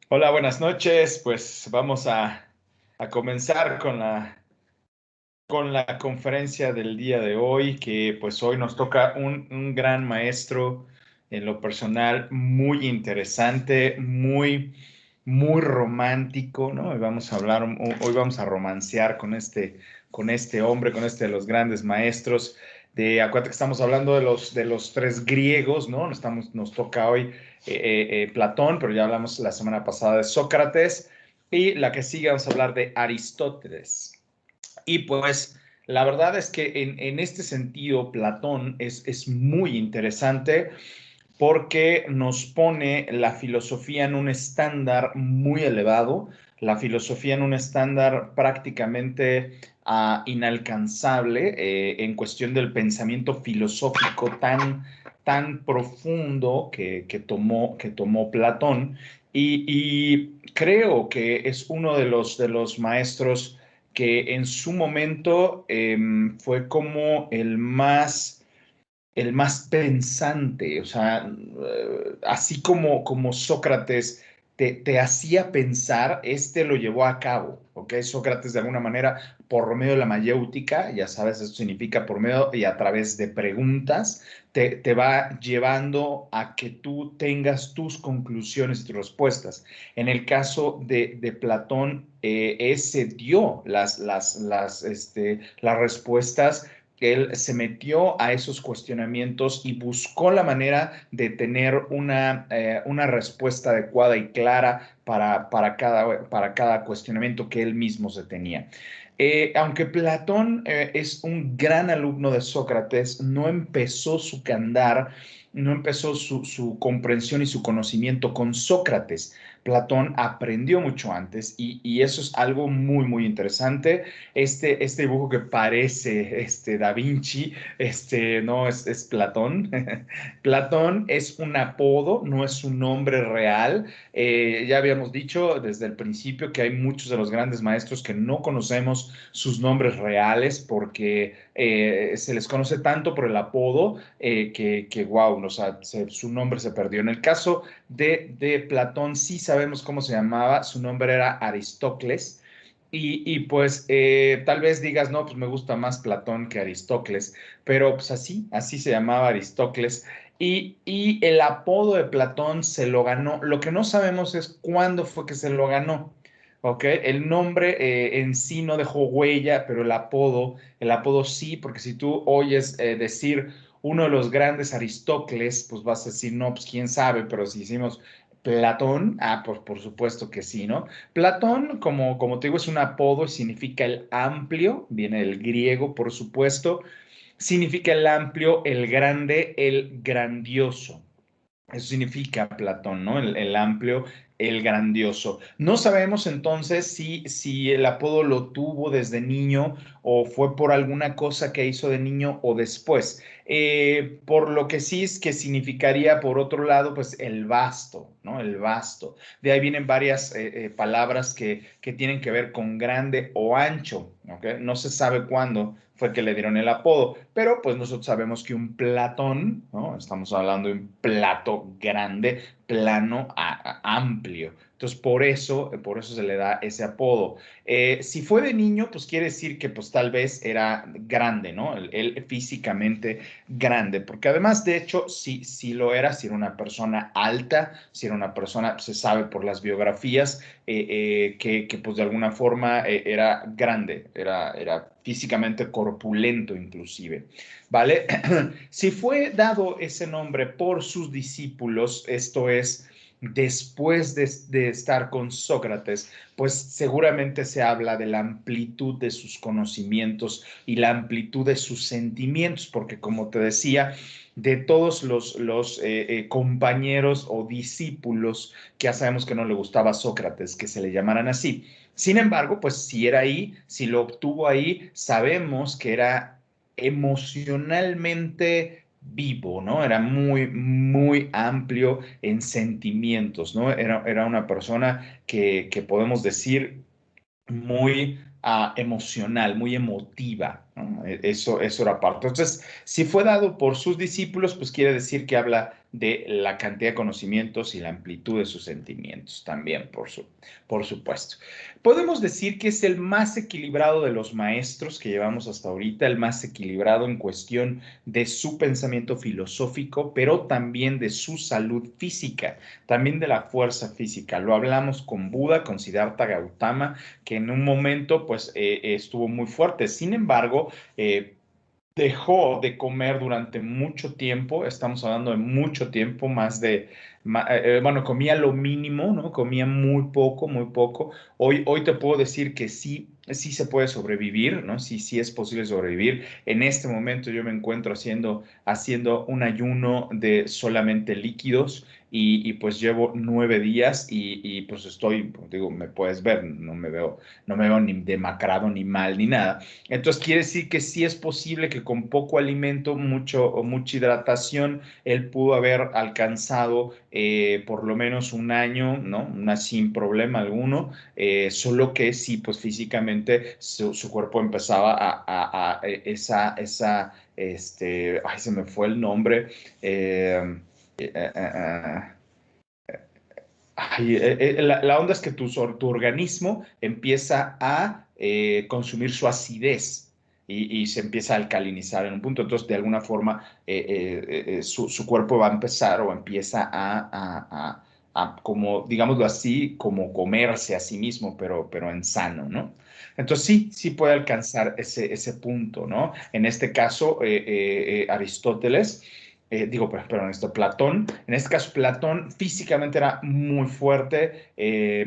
Hola, buenas noches. Pues vamos a comenzar con la conferencia del día de hoy, que pues hoy nos toca un gran maestro en lo personal, muy interesante, muy romántico, ¿no? Hoy vamos a romancear con este hombre, con este de los grandes maestros. Acuérdate que estamos hablando de los tres griegos, ¿no? Nos toca hoy Platón, pero ya hablamos la semana pasada de Sócrates, y la que sigue vamos a hablar de Aristóteles. Y pues la verdad es que en este sentido Platón es muy interesante porque nos pone la filosofía en un estándar muy elevado, la filosofía en un estándar prácticamente inalcanzable en cuestión del pensamiento filosófico tan profundo que tomó Platón. Y creo que es uno de los maestros que en su momento fue como el más pensante, o sea, así como Sócrates te hacía pensar, este lo llevó a cabo, ¿ok? Sócrates de alguna manera, por medio de la mayéutica, ya sabes, eso significa por medio y a través de preguntas, te va llevando a que tú tengas tus conclusiones y tus respuestas. En el caso de Platón, ese dio las respuestas. Él se metió a esos cuestionamientos y buscó la manera de tener una respuesta adecuada y clara para cada cuestionamiento que él mismo se tenía. Aunque Platón es un gran alumno de Sócrates, no empezó su candar, no empezó su comprensión y su conocimiento con Sócrates. Platón aprendió mucho antes y eso es algo muy interesante. Este dibujo que parece Da Vinci, no es Platón. Platón es un apodo, no es un nombre real. Ya habíamos dicho desde el principio que hay muchos de los grandes maestros que no conocemos sus nombres reales porque se les conoce tanto por el apodo que wow, o sea, su nombre se perdió. En el caso de Platón sí sabemos cómo se llamaba, su nombre era Aristócles. Y pues tal vez digas, no, pues me gusta más Platón que Aristócles, pero pues así se llamaba Aristócles. Y el apodo de Platón se lo ganó. Lo que no sabemos es cuándo fue que se lo ganó. ¿Ok? El nombre en sí no dejó huella, pero el apodo sí, porque si tú oyes decir uno de los grandes Aristócles, pues vas a decir, no, pues quién sabe, pero si decimos Platón, pues por supuesto que sí, ¿no? Platón, como te digo, es un apodo y significa el amplio, viene del griego, por supuesto, significa el amplio, el grande, el grandioso. Eso significa Platón, ¿no? El amplio, el grandioso. No sabemos entonces si el apodo lo tuvo desde niño o fue por alguna cosa que hizo de niño o después. Por lo que sí es que significaría, por otro lado, pues el vasto, ¿no? El vasto. De ahí vienen varias palabras que tienen que ver con grande o ancho, ¿ok? No se sabe cuándo fue que le dieron el apodo, pero pues nosotros sabemos que un Platón, ¿no? Estamos hablando de un plato grande, plano, amplio. Entonces, por eso se le da ese apodo. Si fue de niño, pues quiere decir que pues tal vez era grande, ¿no? Él físicamente grande, porque además, de hecho, si lo era, si era una persona alta, si era una persona, se sabe por las biografías, que pues de alguna forma era grande, era físicamente corpulento inclusive, ¿vale? Si fue dado ese nombre por sus discípulos, esto es, después de estar con Sócrates, pues seguramente se habla de la amplitud de sus conocimientos y la amplitud de sus sentimientos, porque como te decía, de todos los compañeros o discípulos, que ya sabemos que no le gustaba a Sócrates que se le llamaran así. Sin embargo, pues si era ahí, si lo obtuvo ahí, sabemos que era emocionalmente vivo, ¿no? Era muy amplio en sentimientos, ¿no? Era una persona que podemos decir muy emocional, muy emotiva, ¿no? Eso era parte. Entonces, si fue dado por sus discípulos, pues quiere decir que habla de la cantidad de conocimientos y la amplitud de sus sentimientos también, por supuesto. Podemos decir que es el más equilibrado de los maestros que llevamos hasta ahorita, el más equilibrado en cuestión de su pensamiento filosófico, pero también de su salud física, también de la fuerza física. Lo hablamos con Buda, con Siddhartha Gautama, que en un momento pues estuvo muy fuerte. Sin embargo, dejó de comer durante mucho tiempo, estamos hablando de mucho tiempo, bueno, comía lo mínimo, ¿no? Comía muy poco. Hoy te puedo decir que sí, sí se puede sobrevivir, ¿no? Sí, sí es posible sobrevivir. En este momento yo me encuentro haciendo un ayuno de solamente líquidos pues llevo 9 días pues estoy, pues, digo, me puedes ver, no me veo ni demacrado ni mal ni nada. Entonces quiere decir que sí es posible que con poco alimento, mucha hidratación, él pudo haber alcanzado por lo menos un año, ¿no? Sin problema alguno, solo que sí, pues físicamente su cuerpo empezaba ay, se me fue el nombre, eh, eh, eh, eh, ay, la onda es que tu organismo empieza a consumir su acidez y se empieza a alcalinizar en un punto. Entonces, de alguna forma, su cuerpo va a empezar o empieza como, digámoslo así, como comerse a sí mismo, pero en sano, ¿no? Entonces, sí, sí puede alcanzar ese punto, ¿no? En este caso, Aristóteles perdón, Platón. En este caso, Platón físicamente era muy fuerte,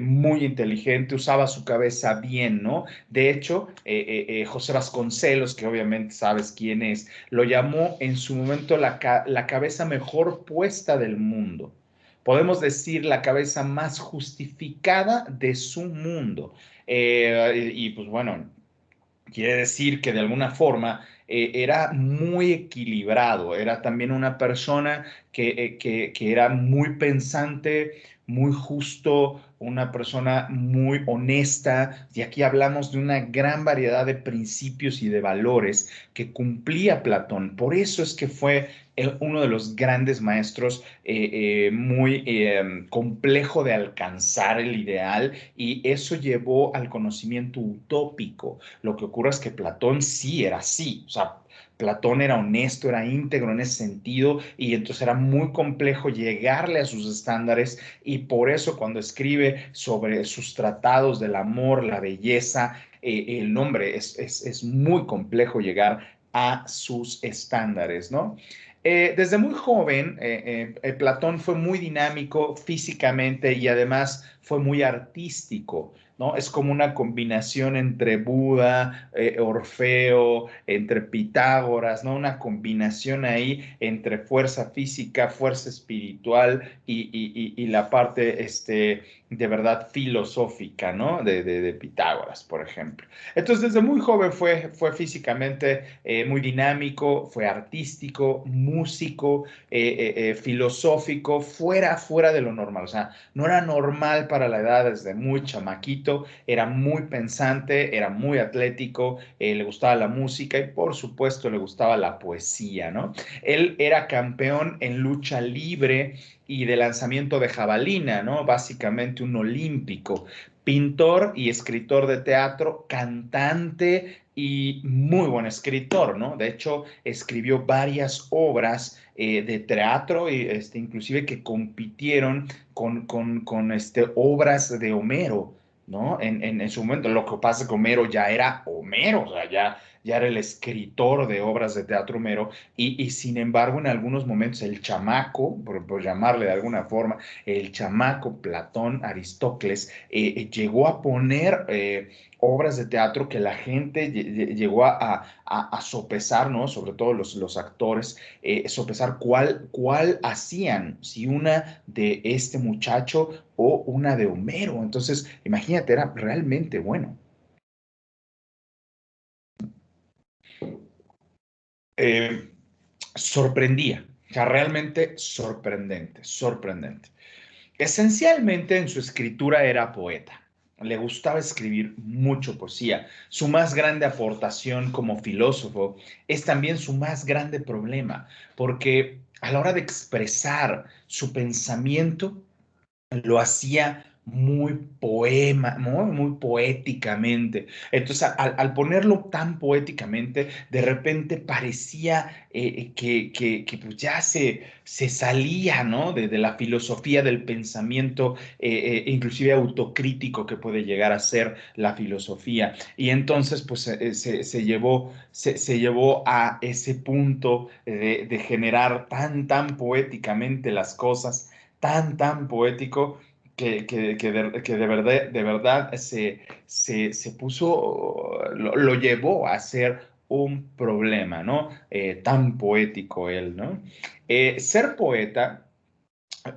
muy inteligente, usaba su cabeza bien, ¿no? De hecho, José Vasconcelos, que obviamente sabes quién es, lo llamó en su momento la cabeza mejor puesta del mundo. Podemos decir la cabeza más justificada de su mundo. Pues bueno, quiere decir que de alguna forma era muy equilibrado, era también una persona que era muy pensante, muy justo, una persona muy honesta, y aquí hablamos de una gran variedad de principios y de valores que cumplía Platón. Por eso es que fue uno de los grandes maestros, muy complejo de alcanzar el ideal, y eso llevó al conocimiento utópico. Lo que ocurre es que Platón sí era así, o sea, Platón era honesto, era íntegro en ese sentido, y entonces era muy complejo llegarle a sus estándares, y por eso cuando escribe sobre sus tratados del amor, la belleza, el nombre es muy complejo llegar a sus estándares, ¿no? Desde muy joven, Platón fue muy dinámico físicamente y además fue muy artístico, ¿no? Es como una combinación entre Buda, Orfeo, entre Pitágoras, ¿no? Una combinación ahí entre fuerza física, fuerza espiritual y la parte, de verdad filosófica, ¿no? De Pitágoras, por ejemplo. Entonces, desde muy joven fue físicamente muy dinámico, fue artístico, músico, filosófico, fuera de lo normal. O sea, no era normal para la edad desde muy chamaquito, era muy pensante, era muy atlético, le gustaba la música y por supuesto le gustaba la poesía, ¿no? Él era campeón en lucha libre y de lanzamiento de jabalina, ¿no? Básicamente un olímpico, pintor y escritor de teatro, cantante y muy buen escritor, ¿no? De hecho, escribió varias obras de teatro, y inclusive que compitieron con obras de Homero, ¿no? En su momento, lo que pasa es que Homero ya era Homero, o sea, ya era el escritor de obras de teatro Homero, y sin embargo, en algunos momentos, el chamaco, por llamarle de alguna forma, el chamaco Platón, Aristóteles, llegó a poner obras de teatro que la gente llegó a sopesar, ¿no? Sobre todo los actores, sopesar cuál hacían, si una de este muchacho o una de Homero. Entonces, imagínate, era realmente bueno. Eh, Sorprendía, o sea, realmente sorprendente, sorprendente. Esencialmente en su escritura era poeta. le gustaba escribir mucho poesía. Su más grande aportación como filósofo es también su más grande problema, porque a la hora de expresar su pensamiento, lo hacía muy poema, muy poéticamente. Entonces, al ponerlo tan poéticamente, de repente parecía que pues ya se salía, ¿no? De la filosofía del pensamiento, inclusive autocrítico que puede llegar a ser la filosofía. Y entonces, pues se llevó a ese punto de generar tan poéticamente las cosas, tan poético que de verdad se puso, lo llevó a ser un problema, ¿no? Tan poético él, ¿no? Ser poeta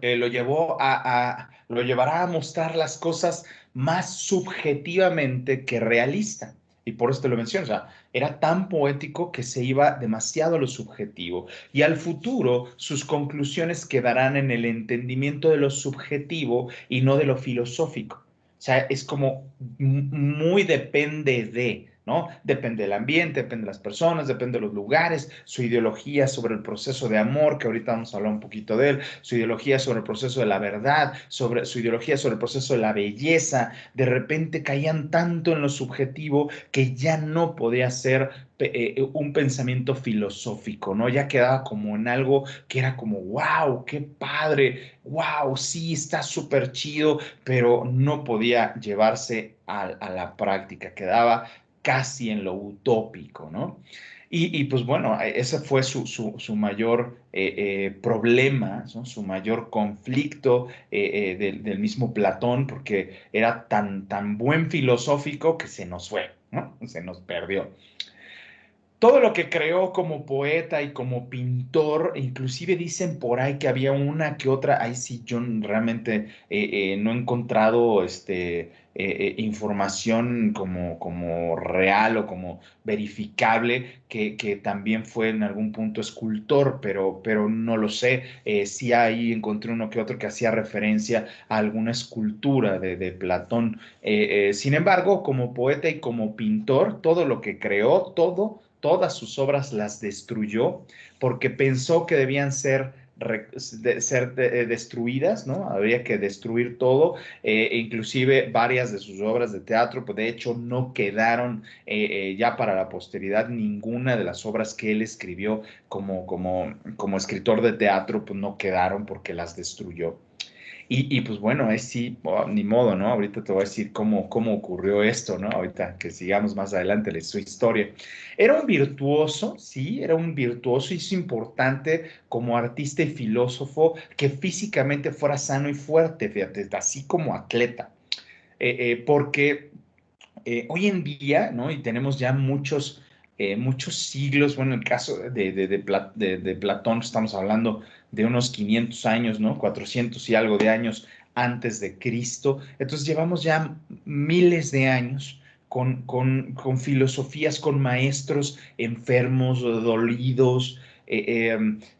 lo llevará a mostrar las cosas más subjetivamente que realista. Y por eso te lo menciono, o sea, era tan poético que se iba demasiado a lo subjetivo. Y al futuro, sus conclusiones quedarán en el entendimiento de lo subjetivo y no de lo filosófico. O sea, es como muy depende de, ¿no? Depende del ambiente, depende de las personas, depende de los lugares, su ideología sobre el proceso de amor, que ahorita vamos a hablar un poquito de él, su ideología sobre el proceso de la verdad, sobre su ideología sobre el proceso de la belleza, de repente caían tanto en lo subjetivo que ya no podía ser un pensamiento filosófico, ¿no? Ya quedaba como en algo que era como, wow, qué padre, wow, sí, está súper chido, pero no podía llevarse a la práctica, quedaba casi en lo utópico, ¿no? Pues bueno, ese fue su mayor problema, ¿no? Su mayor conflicto del mismo Platón, porque era tan buen filosófico que se nos fue, ¿no? Se nos perdió. Todo lo que creó como poeta y como pintor, inclusive dicen por ahí que había una que otra, ahí sí yo realmente no he encontrado información como real o como verificable, que también fue en algún punto escultor, pero no lo sé. Sí ahí encontré uno que otro que hacía referencia a alguna escultura de Platón. Sin embargo, como poeta y como pintor, todo lo que creó, todas sus obras las destruyó porque pensó que debían ser destruidas, ¿no? Habría que destruir todo, inclusive varias de sus obras de teatro, pues de hecho no quedaron ya para la posteridad ninguna de las obras que él escribió como escritor de teatro, pues no quedaron porque las destruyó. Pues bueno, es sí, oh, ni modo, ¿no? Ahorita te voy a decir cómo ocurrió esto, ¿no? Ahorita que sigamos más adelante su historia. Era un virtuoso, sí, era un virtuoso y es importante como artista y filósofo que físicamente fuera sano y fuerte, fíjate, así como atleta. Porque hoy en día, ¿no? Y tenemos ya muchos siglos, bueno, en el caso de Platón estamos hablando de unos 500 años, ¿no? 400 y algo de años antes de Cristo. Entonces llevamos ya miles de años con filosofías, con maestros enfermos, dolidos,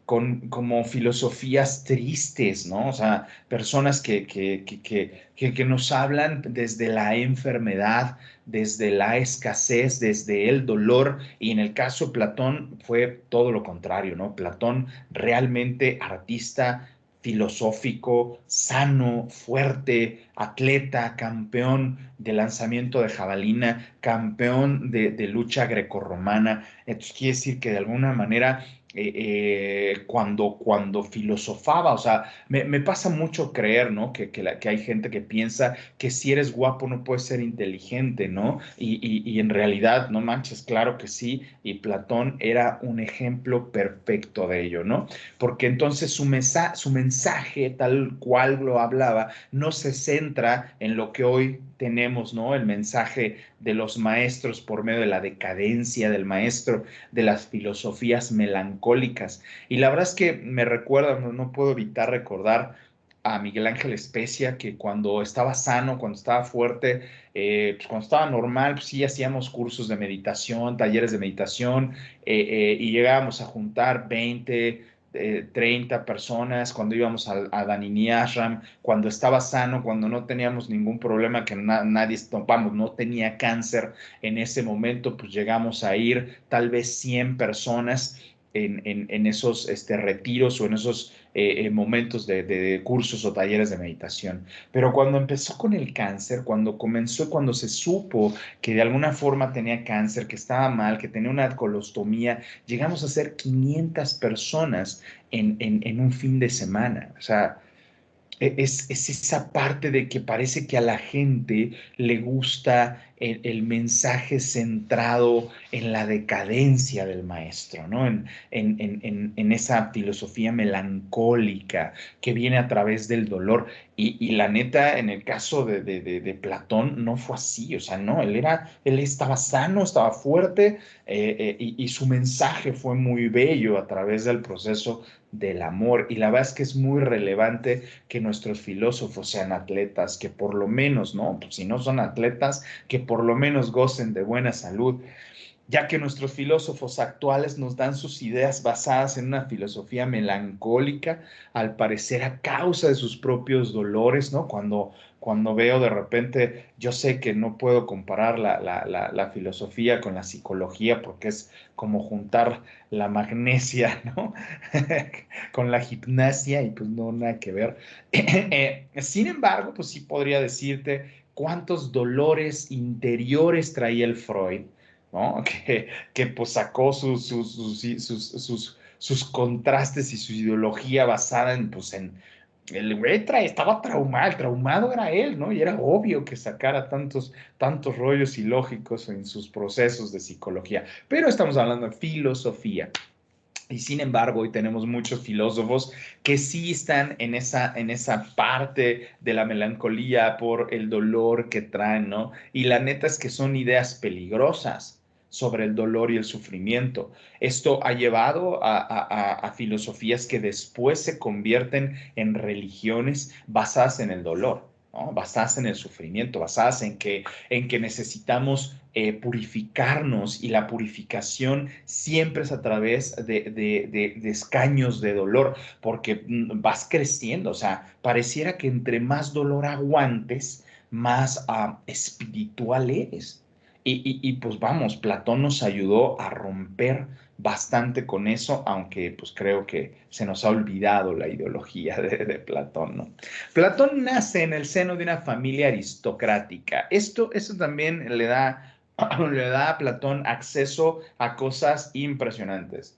como filosofías tristes, ¿no? O sea, personas que nos hablan desde la enfermedad, desde la escasez, desde el dolor, y en el caso de Platón fue todo lo contrario, ¿no? Platón realmente artista, filosófico, sano, fuerte, atleta, campeón de lanzamiento de jabalina, campeón de lucha grecorromana. Entonces quiere decir que de alguna manera cuando filosofaba, o sea, me pasa mucho creer, ¿no? Que hay gente que piensa que si eres guapo no puedes ser inteligente, ¿no? Y en realidad, no manches, claro que sí, y Platón era un ejemplo perfecto de ello, ¿no? Porque entonces su mensaje, tal cual lo hablaba, no se centra en lo que hoy tenemos, ¿no? El mensaje de los maestros por medio de la decadencia del maestro, de las filosofías melancólicas. Y la verdad es que me recuerda, no puedo evitar recordar a Miguel Ángel Especia, que cuando estaba sano, cuando estaba fuerte, pues cuando estaba normal, pues sí hacíamos cursos de meditación, talleres de meditación, y llegábamos a juntar 20 30 personas, cuando íbamos a Danini Ashram, cuando estaba sano, cuando no teníamos ningún problema, que nadie, vamos, no tenía cáncer en ese momento, pues llegamos a ir tal vez 100 personas en esos retiros o en esos momentos de cursos o talleres de meditación. Pero cuando empezó con el cáncer, cuando se supo que de alguna forma tenía cáncer, que estaba mal, que tenía una colostomía, llegamos a ser 500 personas en un fin de semana. O sea, es esa parte de que parece que a la gente le gusta el mensaje centrado en la decadencia del maestro, ¿no? En esa filosofía melancólica que viene a través del dolor. Y la neta, en el caso de Platón, no fue así, o sea, no, él estaba sano, estaba fuerte, y su mensaje fue muy bello a través del proceso del amor. Y la verdad es que es muy relevante que nuestros filósofos sean atletas, que por lo menos, ¿no? Pues si no son atletas, que por lo menos gocen de buena salud, ya que nuestros filósofos actuales nos dan sus ideas basadas en una filosofía melancólica, al parecer a causa de sus propios dolores, ¿no? Cuando veo de repente, yo sé que no puedo comparar la filosofía con la psicología porque es como juntar la magnesia, ¿no? Con la gimnasia y pues no, nada que ver. Sin embargo, pues sí podría decirte cuántos dolores interiores traía el Freud, ¿no? Que pues sacó sus contrastes y su ideología basada en, pues en, el güey estaba traumado, el traumado era él, ¿no? Y era obvio que sacara tantos rollos ilógicos en sus procesos de psicología. Pero estamos hablando de filosofía. Y sin embargo, hoy tenemos muchos filósofos que sí están en esa parte de la melancolía por el dolor que traen, ¿no? Y la neta es que son ideas peligrosas sobre el dolor y el sufrimiento. Esto ha llevado a filosofías que después se convierten en religiones basadas en el dolor, ¿no? Basadas en el sufrimiento, basadas en que necesitamos purificarnos, y la purificación siempre es a través de escaños de dolor, porque vas creciendo, o sea, pareciera que entre más dolor aguantes, más espiritual eres. Pues vamos, Platón nos ayudó a romper bastante con eso, aunque pues creo que se nos ha olvidado la ideología de Platón, ¿no? Platón nace en el seno de una familia aristocrática. Esto también le da a Platón acceso a cosas impresionantes.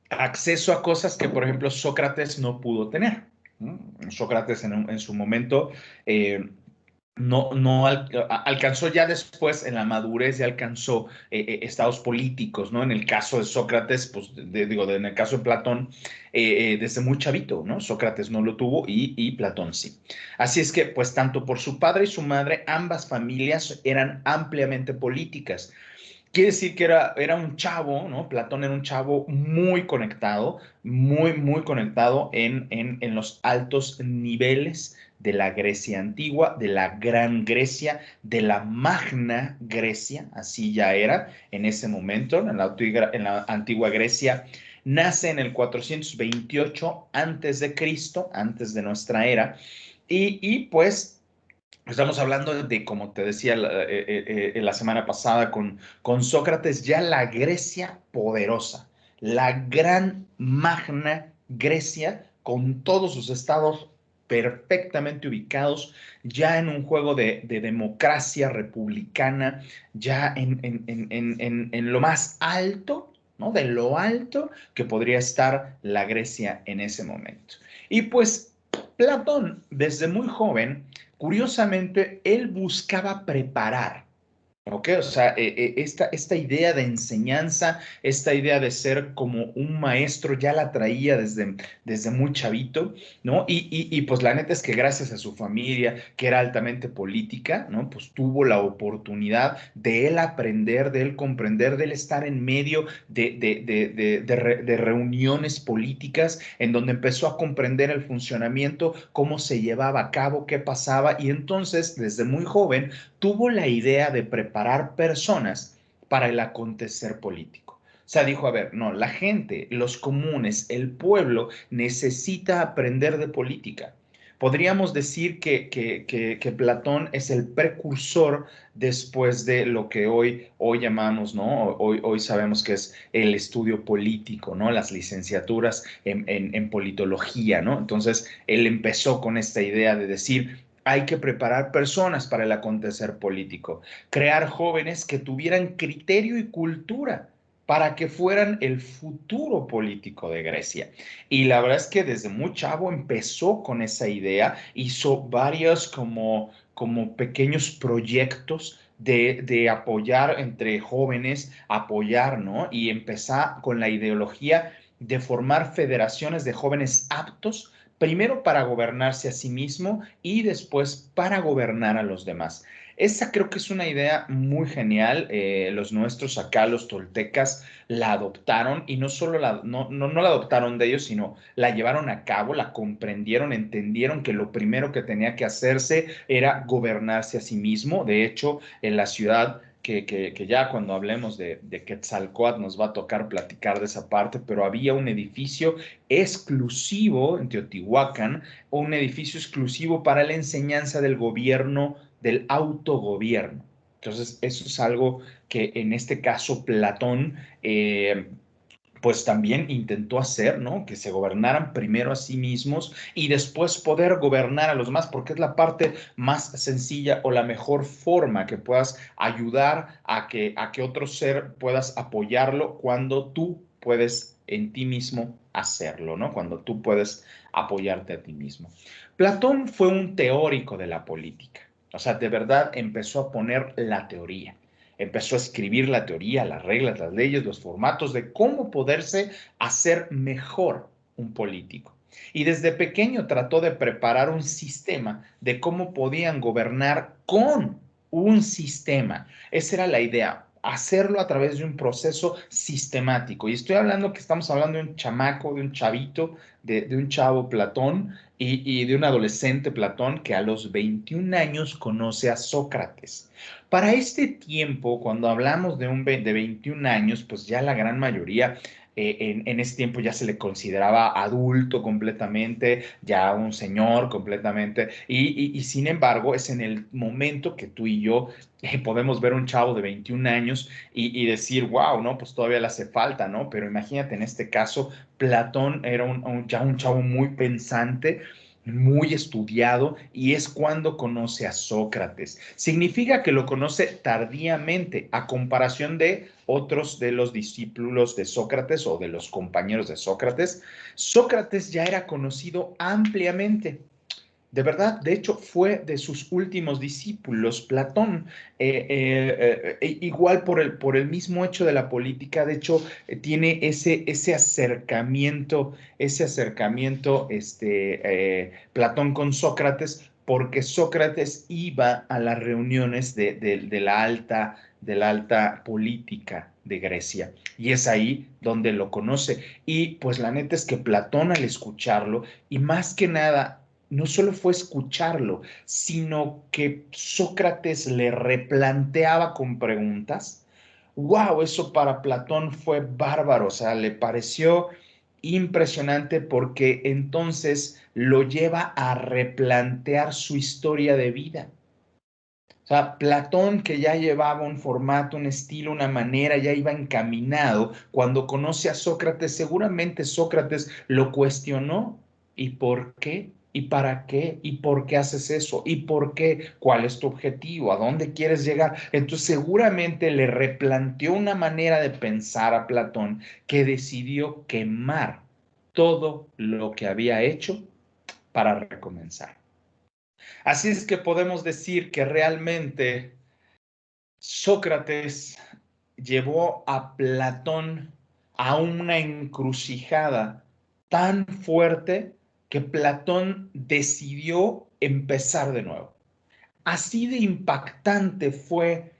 Acceso a cosas que, por ejemplo, Sócrates no pudo tener. ¿No? Sócrates en su momento no alcanzó ya después, en la madurez, ya alcanzó estados políticos, ¿no? En el caso de Sócrates, pues en el caso de Platón, desde muy chavito, ¿no? Sócrates no lo tuvo y Platón sí. Así es que, pues, tanto por su padre y su madre, ambas familias eran ampliamente políticas. Quiere decir que era un chavo, ¿no? Platón era un chavo muy conectado, muy conectado en los altos niveles de la Grecia antigua, de la Gran Grecia, de la Magna Grecia, así ya era en ese momento, en la antigua Grecia. Nace en el 428 antes de Cristo, antes de nuestra era, pues estamos hablando de, como te decía la semana pasada con Sócrates, ya la Grecia poderosa, la gran magna Grecia, con todos sus estados perfectamente ubicados, ya en un juego de democracia republicana, ya en lo más alto, ¿no? De lo alto que podría estar la Grecia en ese momento. Y pues Platón, desde muy joven, curiosamente, él buscaba preparar. ¿Ok? O sea, esta idea de enseñanza, esta idea de ser como un maestro, ya la traía desde muy chavito, ¿no? Pues la neta es que gracias a su familia, que era altamente política, ¿no? Pues tuvo la oportunidad de él aprender, de él comprender, de él estar en medio de reuniones políticas, en donde empezó a comprender el funcionamiento, cómo se llevaba a cabo, qué pasaba, y entonces, desde muy joven, tuvo la idea de preparar personas para el acontecer político. sea, dijo, a ver, no, la gente, los comunes, el pueblo necesita aprender de política. Podríamos decir que Platón es el precursor después de lo que hoy llamamos, ¿no? Hoy sabemos que es el estudio político, ¿no? Las licenciaturas en politología, ¿no? Entonces, él empezó con esta idea de decir, hay que preparar personas para el acontecer político, crear jóvenes que tuvieran criterio y cultura para que fueran el futuro político de Grecia. Y la verdad es que desde muy chavo empezó con esa idea, hizo varios como pequeños proyectos de apoyar entre jóvenes, apoyar, ¿no? Y empezar con la ideología de formar federaciones de jóvenes aptos, primero para gobernarse a sí mismo y después para gobernar a los demás. Esa creo que es una idea muy genial. Los nuestros acá, los toltecas, la adoptaron y no solo no la adoptaron de ellos, sino la llevaron a cabo, la comprendieron, entendieron que lo primero que tenía que hacerse era gobernarse a sí mismo. De hecho, en la ciudad que ya cuando hablemos de Quetzalcóatl nos va a tocar platicar de esa parte, pero había un edificio exclusivo en Teotihuacán, un edificio exclusivo para la enseñanza del gobierno, del autogobierno. Entonces, eso es algo que en este caso Platón pues también intentó hacer, ¿no? Que se gobernaran primero a sí mismos y después poder gobernar a los demás, porque es la parte más sencilla o la mejor forma que puedas ayudar a que otro ser puedas apoyarlo cuando tú puedes en ti mismo hacerlo, ¿no? Cuando tú puedes apoyarte a ti mismo. Platón fue un teórico de la política, o sea, de verdad empezó a poner la teoría. Empezó a escribir la teoría, las reglas, las leyes, los formatos de cómo poderse hacer mejor un político. Y desde pequeño trató de preparar un sistema de cómo podían gobernar con un sistema. Esa era la idea, hacerlo a través de un proceso sistemático. Y estoy hablando que estamos hablando de un chamaco, de un chavito, de un chavo Platón y de un adolescente Platón que a los 21 años conoce a Sócrates. Para este tiempo, cuando hablamos de 21 años, pues ya la gran mayoría en ese tiempo ya se le consideraba adulto completamente, ya un señor completamente, y sin embargo es en el momento que tú y yo podemos ver un chavo de 21 años y decir, wow, ¿no? Pues todavía le hace falta, ¿no? Pero imagínate en este caso, Platón era ya un chavo muy pensante, muy estudiado, y es cuando conoce a Sócrates. Significa que lo conoce tardíamente a comparación de otros de los discípulos de Sócrates o de los compañeros de Sócrates. Sócrates ya era conocido ampliamente. De verdad, de hecho, fue de sus últimos discípulos, Platón, igual por el mismo hecho de la política, de hecho, tiene ese acercamiento, Platón con Sócrates, porque Sócrates iba a las reuniones de la alta política de Grecia. Y es ahí donde lo conoce. Y pues la neta es que Platón al escucharlo, y más que nada, no solo fue escucharlo, sino que Sócrates le replanteaba con preguntas. ¡Wow! Eso para Platón fue bárbaro, o sea, le pareció impresionante porque entonces lo lleva a replantear su historia de vida. O sea, Platón, que ya llevaba un formato, un estilo, una manera, ya iba encaminado, cuando conoce a Sócrates, seguramente Sócrates lo cuestionó. ¿Y por qué? ¿Y para qué? ¿Y por qué haces eso? ¿Y por qué? ¿Cuál es tu objetivo? ¿A dónde quieres llegar? Entonces seguramente le replanteó una manera de pensar a Platón, que decidió quemar todo lo que había hecho para recomenzar. Así es que podemos decir que realmente Sócrates llevó a Platón a una encrucijada tan fuerte que Platón decidió empezar de nuevo. Así de impactante fue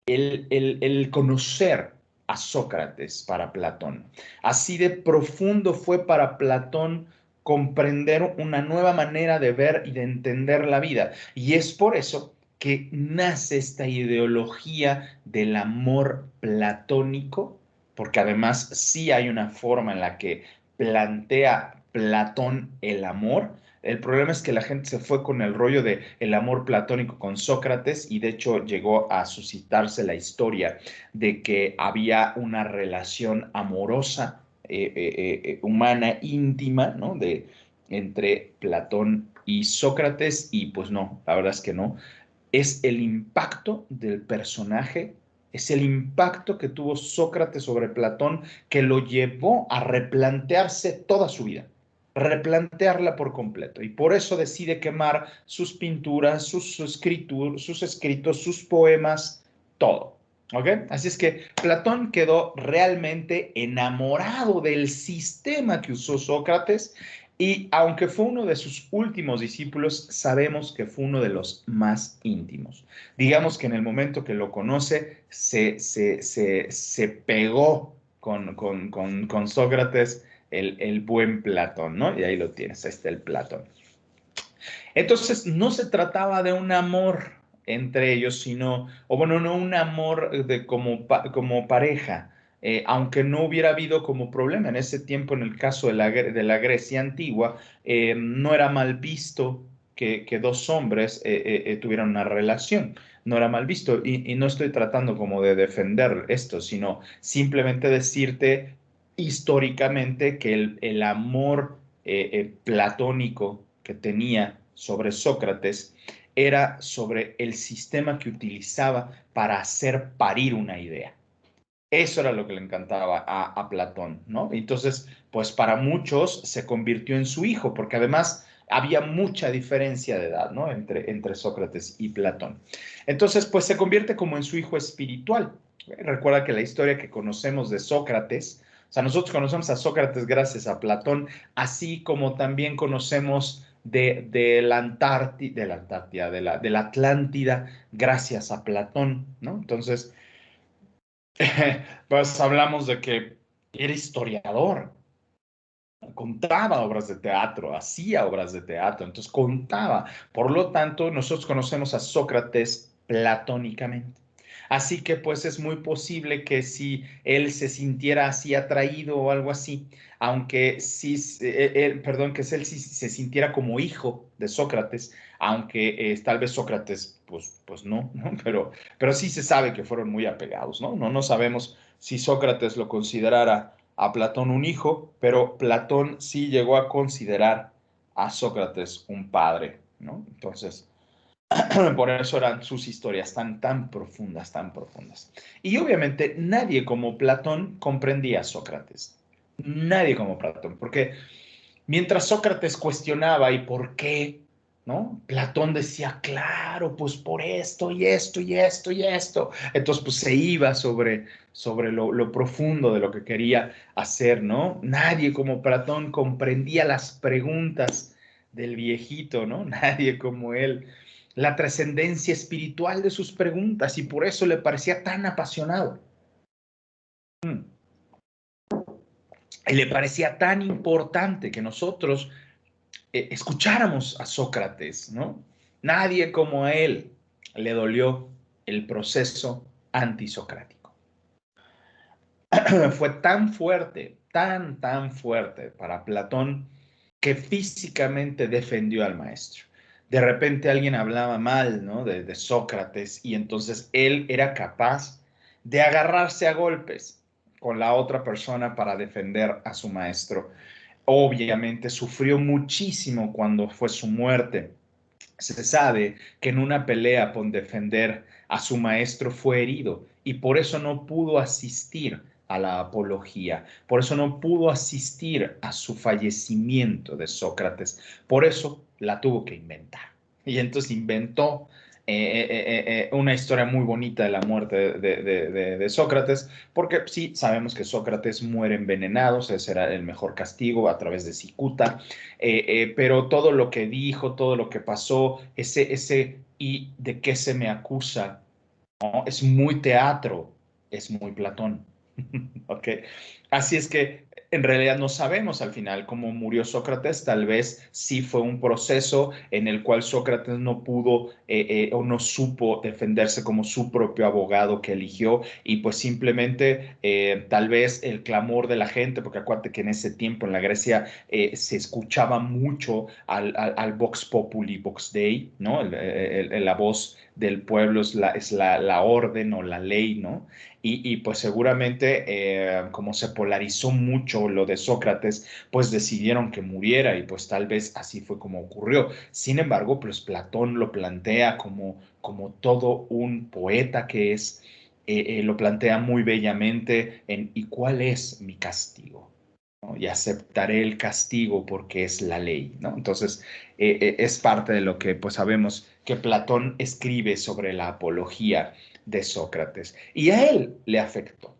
el conocer a Sócrates para Platón. Así de profundo fue para Platón comprender una nueva manera de ver y de entender la vida. Y es por eso que nace esta ideología del amor platónico porque además sí hay una forma en la que plantea Platón el amor. El problema es que la gente se fue con el rollo de el amor platónico con Sócrates y de hecho llegó a suscitarse la historia de que había una relación amorosa, humana, íntima, ¿no? Entre Platón y Sócrates y pues no, la verdad es que no. Es el impacto del personaje, es el impacto que tuvo Sócrates sobre Platón que lo llevó a replantearse toda su vida, replantearla por completo. Y por eso decide quemar sus pinturas, sus escritos, sus poemas, todo. ¿Ok? Así es que Platón quedó realmente enamorado del sistema que usó Sócrates y aunque fue uno de sus últimos discípulos, sabemos que fue uno de los más íntimos. Digamos que en el momento que lo conoce, se pegó con Sócrates el buen Platón, ¿no? Y ahí lo tienes, ahí está el Platón. Entonces, no se trataba de un amor entre ellos, sino, o bueno, no un amor como pareja, aunque no hubiera habido como problema. En ese tiempo, en el caso de la Grecia antigua, no era mal visto que dos hombres tuvieran una relación. No era mal visto. Y no estoy tratando como de defender esto, sino simplemente decirte históricamente que el amor platónico que tenía sobre Sócrates era sobre el sistema que utilizaba para hacer parir una idea. Eso era lo que le encantaba a Platón, ¿no? Entonces, pues para muchos se convirtió en su hijo, porque además había mucha diferencia de edad, ¿no? Entre Sócrates y Platón. Entonces, pues se convierte como en su hijo espiritual. Recuerda que la historia que conocemos de Sócrates, o sea, nosotros conocemos a Sócrates gracias a Platón, así como también conocemos de la Antártida, de la Atlántida, gracias a Platón, ¿no? Entonces, pues hablamos de que era historiador, contaba obras de teatro, hacía obras de teatro, entonces contaba. Por lo tanto, nosotros conocemos a Sócrates platónicamente. Así que pues es muy posible que si él se sintiera así atraído o algo así, aunque sí, perdón, que él sí se sintiera como hijo de Sócrates, aunque tal vez Sócrates, pues no, ¿no? Pero sí se sabe que fueron muy apegados, ¿no? No sabemos si Sócrates lo considerara a Platón un hijo, pero Platón sí llegó a considerar a Sócrates un padre, ¿no? Entonces, por eso eran sus historias tan profundas, tan profundas. Y obviamente nadie como Platón comprendía a Sócrates. Nadie como Platón, porque mientras Sócrates cuestionaba y por qué, ¿no? Platón decía, claro, pues por esto y esto y esto y esto. Entonces, pues se iba sobre lo profundo de lo que quería hacer, ¿no? Nadie como Platón comprendía las preguntas del viejito, ¿no? Nadie como él. La trascendencia espiritual de sus preguntas y por eso le parecía tan apasionado. Y le parecía tan importante que nosotros escucháramos a Sócrates, ¿no? Nadie como a él le dolió el proceso antisocrático. Fue tan fuerte, tan fuerte para Platón que físicamente defendió al maestro. De repente alguien hablaba mal, ¿no? de Sócrates y entonces él era capaz de agarrarse a golpes con la otra persona para defender a su maestro. Obviamente sufrió muchísimo cuando fue su muerte. Se sabe que en una pelea por defender a su maestro fue herido y por eso no pudo asistir a la apología, por eso no pudo asistir a su fallecimiento de Sócrates, por eso la tuvo que inventar. Y entonces inventó una historia muy bonita de la muerte de Sócrates, porque sí, sabemos que Sócrates muere envenenado, ese era el mejor castigo a través de cicuta, pero todo lo que dijo, todo lo que pasó, y de qué se me acusa, ¿no? Es muy teatro, es muy Platón. ¿Ok? Así es que En realidad no sabemos al final cómo murió Sócrates, tal vez sí fue un proceso en el cual Sócrates no pudo o no supo defenderse como su propio abogado que eligió y pues simplemente tal vez el clamor de la gente, porque acuérdate que en ese tiempo en la Grecia se escuchaba mucho al Vox Populi, Vox Dei, ¿no? La voz del pueblo es la orden o la ley, ¿no? Pues seguramente como se polarizó mucho lo de Sócrates, pues decidieron que muriera y pues tal vez así fue como ocurrió. Sin embargo, pues Platón lo plantea como todo un poeta que es, lo plantea muy bellamente en ¿y cuál es mi castigo? ¿No? Y aceptaré el castigo porque es la ley, ¿no? Entonces, es parte de lo que pues sabemos que Platón escribe sobre la apología de Sócrates. Y a él le afectó,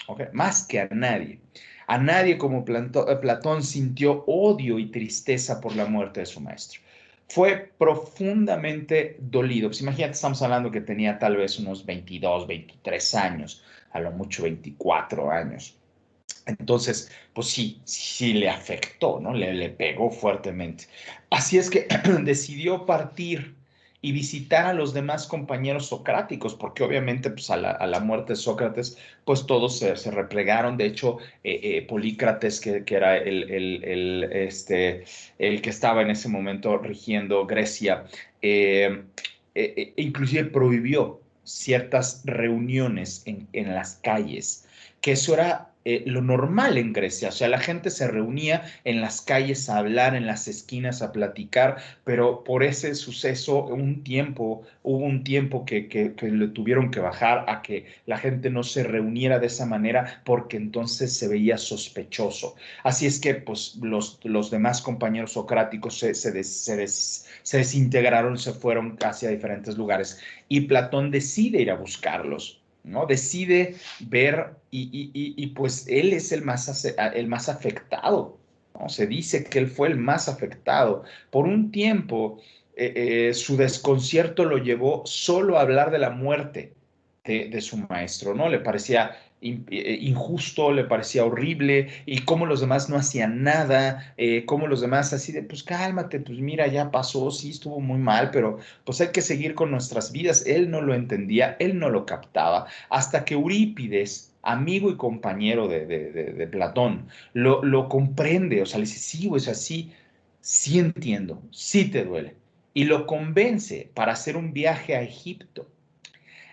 ¿ok? Más que a nadie. A nadie como Platón sintió odio y tristeza por la muerte de su maestro. Fue profundamente dolido. Pues imagínate, estamos hablando que tenía tal vez unos 22, 23 años, a lo mucho 24 años. Entonces, pues sí, sí le afectó, ¿no? Le pegó fuertemente. Así es que decidió partir y visitar a los demás compañeros socráticos, porque obviamente pues a la muerte de Sócrates, pues todos se replegaron. De hecho, Polícrates, que era el que estaba en ese momento rigiendo Grecia, inclusive prohibió ciertas reuniones en las calles, que eso era lo normal en Grecia. O sea, la gente se reunía en las calles a hablar, en las esquinas a platicar, pero por ese suceso hubo un tiempo que le tuvieron que bajar a que la gente no se reuniera de esa manera porque entonces se veía sospechoso. Así es que pues los demás compañeros socráticos se desintegraron, se fueron hacia diferentes lugares y Platón decide ir a buscarlos, ¿no? Decide ver y pues él es el más afectado, ¿no? Se dice que él fue el más afectado. Por un tiempo, su desconcierto lo llevó solo a hablar de la muerte de su maestro, ¿no? Le parecía injusto, le parecía horrible y cómo los demás no hacían nada, cómo los demás así de, pues cálmate, pues mira, ya pasó, sí, estuvo muy mal, pero pues hay que seguir con nuestras vidas. Él no lo entendía, él no lo captaba, hasta que Eurípides, amigo y compañero de Platón, lo comprende, o sea, le dice, sí, pues así, sí entiendo, sí te duele, y lo convence para hacer un viaje a Egipto.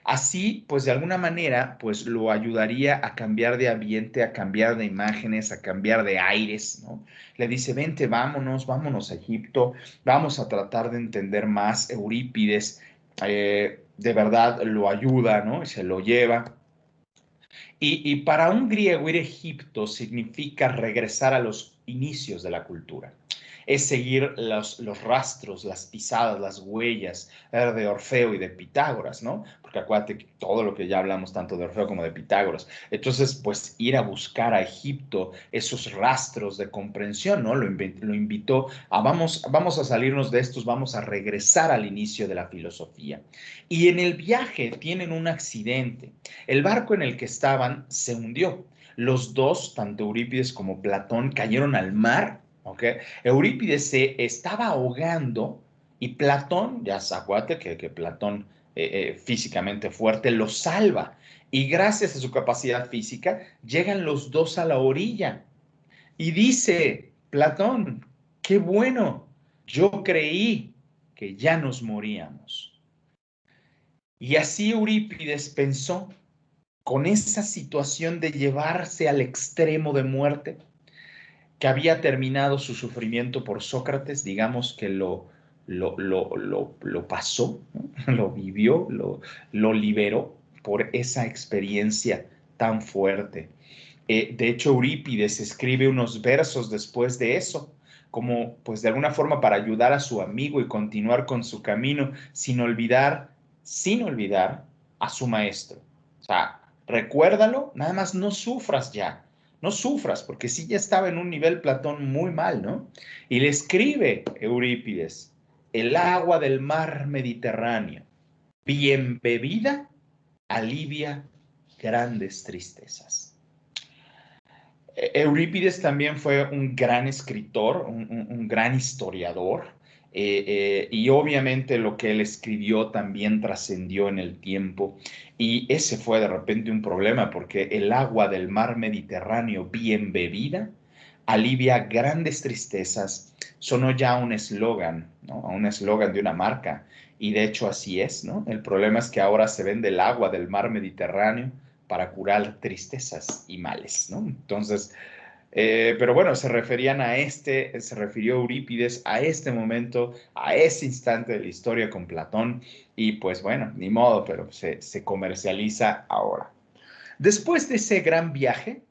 Así, pues de alguna manera, pues lo ayudaría a cambiar de ambiente, a cambiar de imágenes, a cambiar de aires, ¿no? Le dice, vente, vámonos, vámonos a Egipto, vamos a tratar de entender más. Eurípides de verdad lo ayuda, ¿no? Y se lo lleva. Y para un griego ir a Egipto significa regresar a los inicios de la cultura. Es seguir los rastros, las pisadas, las huellas de Orfeo y de Pitágoras, ¿no? Porque acuérdate que todo lo que ya hablamos, tanto de Orfeo como de Pitágoras. Entonces, pues ir a buscar a Egipto esos rastros de comprensión, ¿no? Lo invitó a vamos a salirnos de estos, vamos a regresar al inicio de la filosofía. Y en el viaje tienen un accidente. El barco en el que estaban se hundió. Los dos, tanto Eurípides como Platón, cayeron al mar, ¿ok? Eurípides se estaba ahogando y Platón, ya se acuérdate que Platón físicamente fuerte, lo salva. Y gracias a su capacidad física, llegan los dos a la orilla. Y dice Platón, qué bueno, yo creí que ya nos moríamos. Y así Eurípides pensó, con esa situación de llevarse al extremo de muerte, que había terminado su sufrimiento por Sócrates, digamos que lo pasó, ¿no? Lo vivió, lo liberó por esa experiencia tan fuerte. De hecho, Eurípides escribe unos versos después de eso, como pues de alguna forma para ayudar a su amigo y continuar con su camino sin olvidar a su maestro. O sea, recuérdalo, nada más no sufras ya, no sufras, porque sí ya estaba en un nivel Platón muy mal, ¿no? Y le escribe Eurípides, el agua del mar Mediterráneo, bien bebida, alivia grandes tristezas. Eurípides también fue un gran escritor, un gran historiador, y obviamente lo que él escribió también trascendió en el tiempo, y ese fue de repente un problema porque el agua del mar Mediterráneo bien bebida alivia grandes tristezas, sonó ya un eslogan, ¿no? Un eslogan de una marca, y de hecho así es, ¿no? El problema es que ahora se vende el agua del mar Mediterráneo para curar tristezas y males, ¿no? Entonces, pero bueno, se refirió Eurípides a este momento, a ese instante de la historia con Platón, y pues bueno, ni modo, pero se comercializa ahora. Después de ese gran viaje,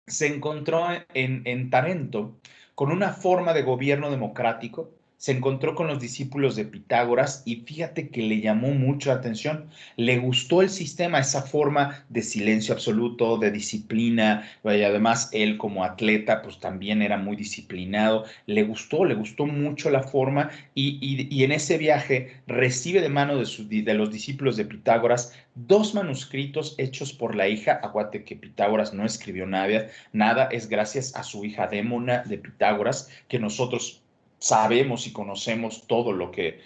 se encontró en Tarento con una forma de gobierno democrático, se encontró con los discípulos de Pitágoras y fíjate que le llamó mucho la atención, le gustó el sistema, esa forma de silencio absoluto, de disciplina, y además él como atleta pues también era muy disciplinado, le gustó mucho la forma y en ese viaje recibe de mano de los discípulos de Pitágoras dos manuscritos hechos por la hija, acuérdate que Pitágoras no escribió nada, es gracias a su hija Démona de Pitágoras que nosotros sabemos y conocemos todo lo que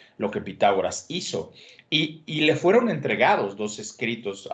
Pitágoras hizo. Y le fueron entregados dos escritos,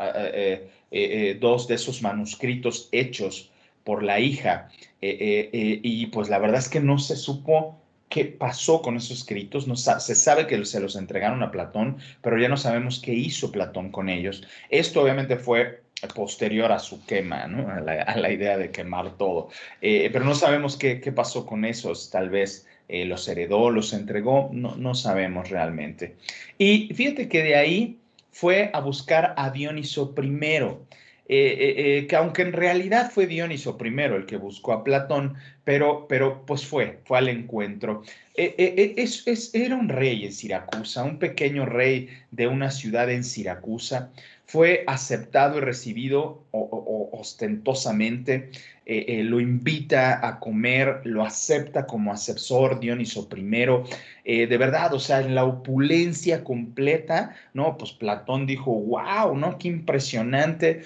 dos de esos manuscritos hechos por la hija. Y pues la verdad es que no se supo qué pasó con esos escritos. No, se sabe que se los entregaron a Platón, pero ya no sabemos qué hizo Platón con ellos. Esto obviamente fue posterior a su quema, ¿no? A la idea de quemar todo. Pero no sabemos qué pasó con esos, tal vez los heredó, los entregó, no sabemos realmente. Y fíjate que de ahí fue a buscar a Dioniso primero, que aunque en realidad fue Dioniso primero el que buscó a Platón, pero pues fue al encuentro. Era un rey en Siracusa, un pequeño rey de una ciudad en Siracusa, fue aceptado y recibido ostentosamente, lo invita a comer, lo acepta como asesor Dioniso primero, de verdad, o sea, en la opulencia completa, ¿no? Pues Platón dijo, wow, ¿no? Qué impresionante,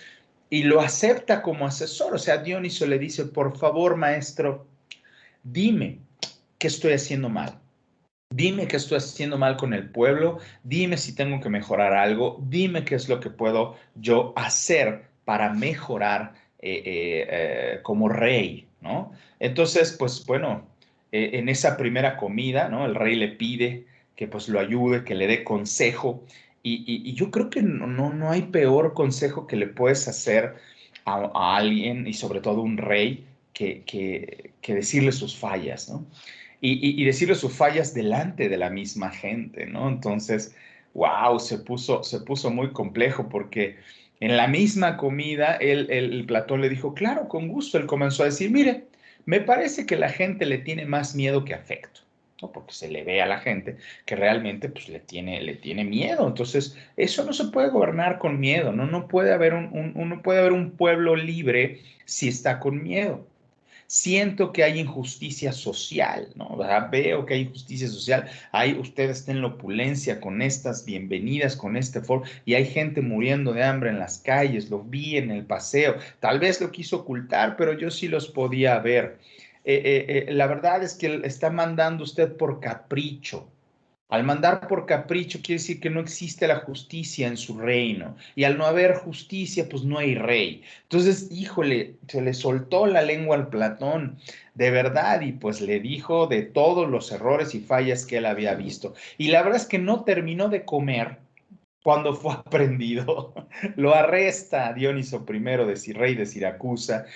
y lo acepta como asesor, o sea, Dioniso le dice, por favor, maestro, dime qué estoy haciendo mal. Dime qué estoy haciendo mal con el pueblo, dime si tengo que mejorar algo, dime qué es lo que puedo yo hacer para mejorar como rey, ¿no? Entonces, pues bueno, en esa primera comida, ¿no? El rey le pide que pues lo ayude, que le dé consejo y yo creo que no hay peor consejo que le puedes hacer a alguien y sobre todo a un rey que decirle sus fallas, ¿no? Y decirle sus fallas delante de la misma gente, ¿no? Entonces, wow, se puso muy complejo porque en la misma comida el Platón le dijo, claro, con gusto, él comenzó a decir, mire, me parece que la gente le tiene más miedo que afecto, ¿no? Porque se le ve a la gente que realmente pues, le tiene miedo. Entonces, eso no se puede gobernar con miedo, ¿no? No puede haber un pueblo libre si está con miedo. Siento que hay injusticia social, ¿no? O sea, veo que hay injusticia social. Ustedes están en la opulencia con estas bienvenidas, con este foro, y hay gente muriendo de hambre en las calles, lo vi en el paseo. Tal vez lo quiso ocultar, pero yo sí los podía ver. La verdad es que está mandando usted por capricho. Al mandar por capricho quiere decir que no existe la justicia en su reino. Y al no haber justicia, pues no hay rey. Entonces, híjole, se le soltó la lengua al Platón, de verdad, y pues le dijo de todos los errores y fallas que él había visto. Y la verdad es que no terminó de comer cuando fue aprendido. Lo arresta Dioniso I, rey de Siracusa,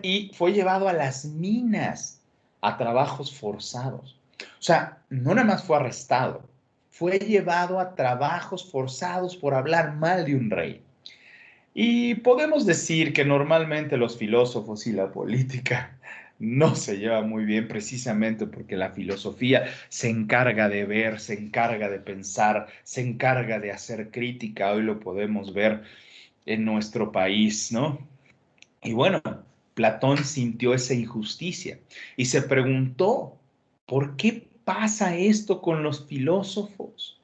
y fue llevado a las minas a trabajos forzados. O sea, no nada más fue arrestado, fue llevado a trabajos forzados por hablar mal de un rey. Y podemos decir que normalmente los filósofos y la política no se llevan muy bien precisamente porque la filosofía se encarga de ver, se encarga de pensar, se encarga de hacer crítica. Hoy lo podemos ver en nuestro país, ¿no? Y bueno, Platón sintió esa injusticia y se preguntó, ¿por qué pasa esto con los filósofos?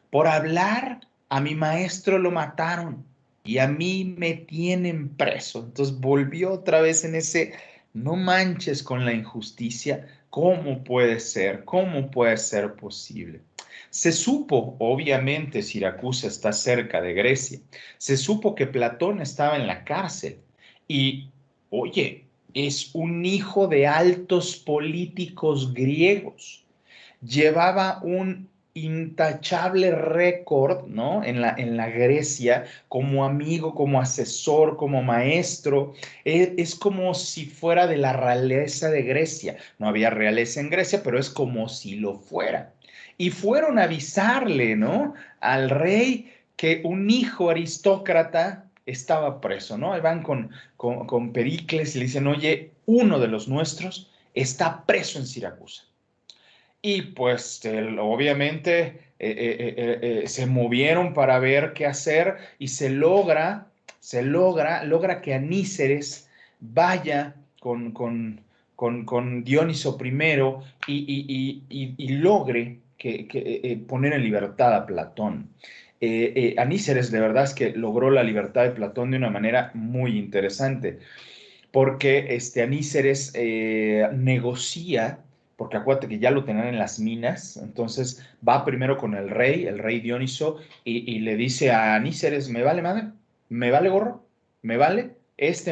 Por hablar, a mi maestro lo mataron y a mí me tienen preso. Entonces volvió otra vez no manches con la injusticia. ¿Cómo puede ser? ¿Cómo puede ser posible? Se supo, obviamente, Siracusa está cerca de Grecia. Se supo que Platón estaba en la cárcel. Y, oye, es un hijo de altos políticos griegos. Llevaba un intachable récord, ¿no? En la Grecia, como amigo, como asesor, como maestro. Es como si fuera de la realeza de Grecia. No había realeza en Grecia, pero es como si lo fuera. Y fueron a avisarle, ¿no? Al rey que un hijo aristócrata estaba preso, ¿no? Ahí van con Pericles y le dicen, oye, uno de los nuestros está preso en Siracusa. Y pues obviamente se movieron para ver qué hacer y logra que Aníceres vaya con Dioniso primero y logre poner en libertad a Platón. Aníceres de verdad es que logró la libertad de Platón de una manera muy interesante porque Aníceres negocia, porque acuérdate que ya lo tenían en las minas, entonces va primero con el rey Dioniso, y le dice a Aníceres, me vale madre, me vale gorro, me vale,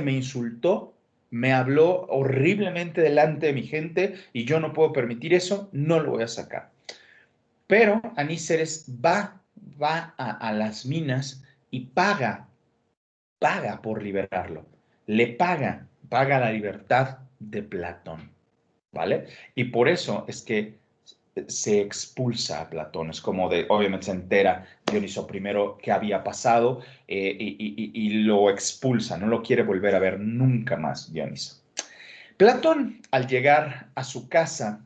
me insultó, me habló horriblemente delante de mi gente y yo no puedo permitir eso, no lo voy a sacar. Pero Aníceres va a las minas y paga por liberarlo. Le paga la libertad de Platón, ¿vale? Y por eso es que se expulsa a Platón. Es como obviamente se entera Dioniso primero qué había pasado y lo expulsa, no lo quiere volver a ver nunca más Dioniso. Platón, al llegar a su casa,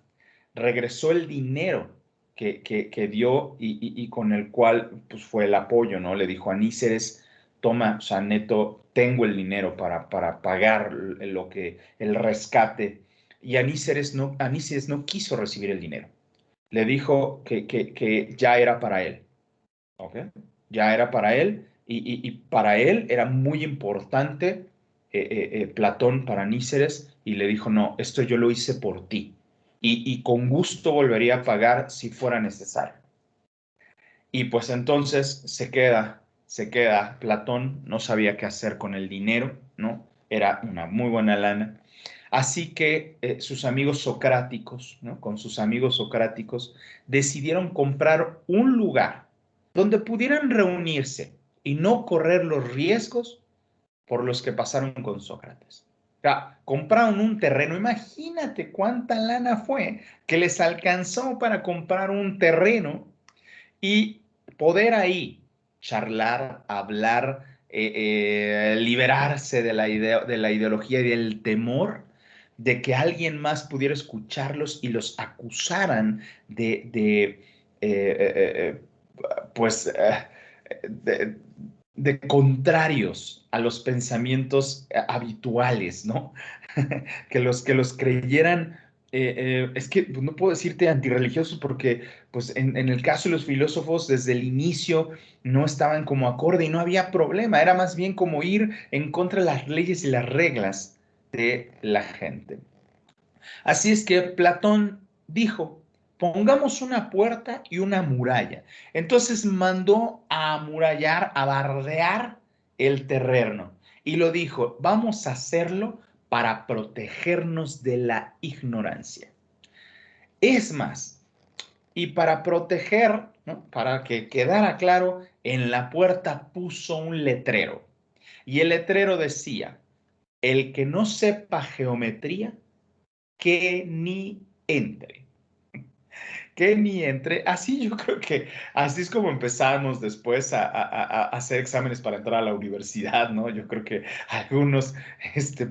regresó el dinero que dio y con el cual pues, fue el apoyo, ¿no? Le dijo a Níceres, toma, o sea, neto, tengo el dinero para pagar el rescate. Y Aníceres no quiso recibir el dinero. Le dijo que ya era para él, ¿ok? Ya era para él y para él era muy importante Platón para Níceres y le dijo, no, esto yo lo hice por ti y con gusto volvería a pagar si fuera necesario. Y pues entonces se queda, Platón no sabía qué hacer con el dinero, ¿no? Era una muy buena lana. Así que sus amigos socráticos, ¿no? Con sus amigos socráticos, decidieron comprar un lugar donde pudieran reunirse y no correr los riesgos por los que pasaron con Sócrates. O sea, compraron un terreno, imagínate cuánta lana fue que les alcanzó para comprar un terreno y poder ahí charlar, hablar, liberarse de la ideología y del temor de que alguien más pudiera escucharlos y los acusaran de pues, de contrarios a los pensamientos habituales, ¿no? que los creyeran, es que pues, no puedo decirte antirreligiosos porque, pues, en el caso de los filósofos, desde el inicio no estaban como acorde y no había problema, era más bien como ir en contra de las leyes y las reglas de la gente. Así es que Platón dijo, pongamos una puerta y una muralla. Entonces mandó a amurallar, a bardear el terreno y lo dijo, vamos a hacerlo para protegernos de la ignorancia. Es más, y para proteger, ¿no? Para que quedara claro, en la puerta puso un letrero y el letrero decía, el que no sepa geometría, que ni entre. Que ni entre. Así yo creo que así es como empezamos después a hacer exámenes para entrar a la universidad, ¿no? Yo creo que algunos,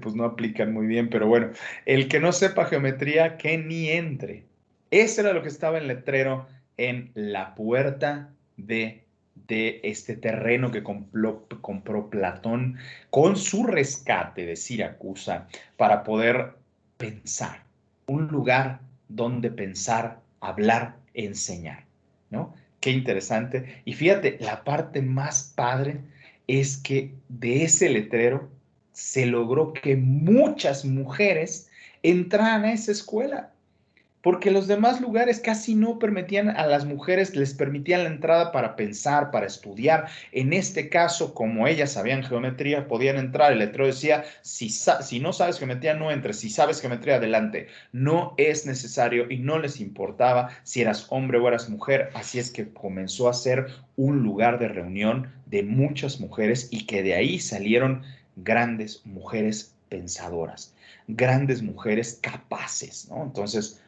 pues no aplican muy bien, pero bueno, el que no sepa geometría, que ni entre. Eso era lo que estaba en el letrero en la puerta de este terreno que compró Platón con su rescate de Siracusa para poder pensar, un lugar donde pensar, hablar, enseñar, ¿no? Qué interesante. Y fíjate, la parte más padre es que de ese letrero se logró que muchas mujeres entraran a esa escuela, porque los demás lugares casi no permitían a las mujeres, les permitían la entrada para pensar, para estudiar. En este caso, como ellas sabían geometría, podían entrar. El letrero decía, si no sabes geometría, no entres. Si sabes geometría, adelante. No es necesario y no les importaba si eras hombre o eras mujer. Así es que comenzó a ser un lugar de reunión de muchas mujeres y que de ahí salieron grandes mujeres pensadoras, grandes mujeres capaces, ¿no? Entonces,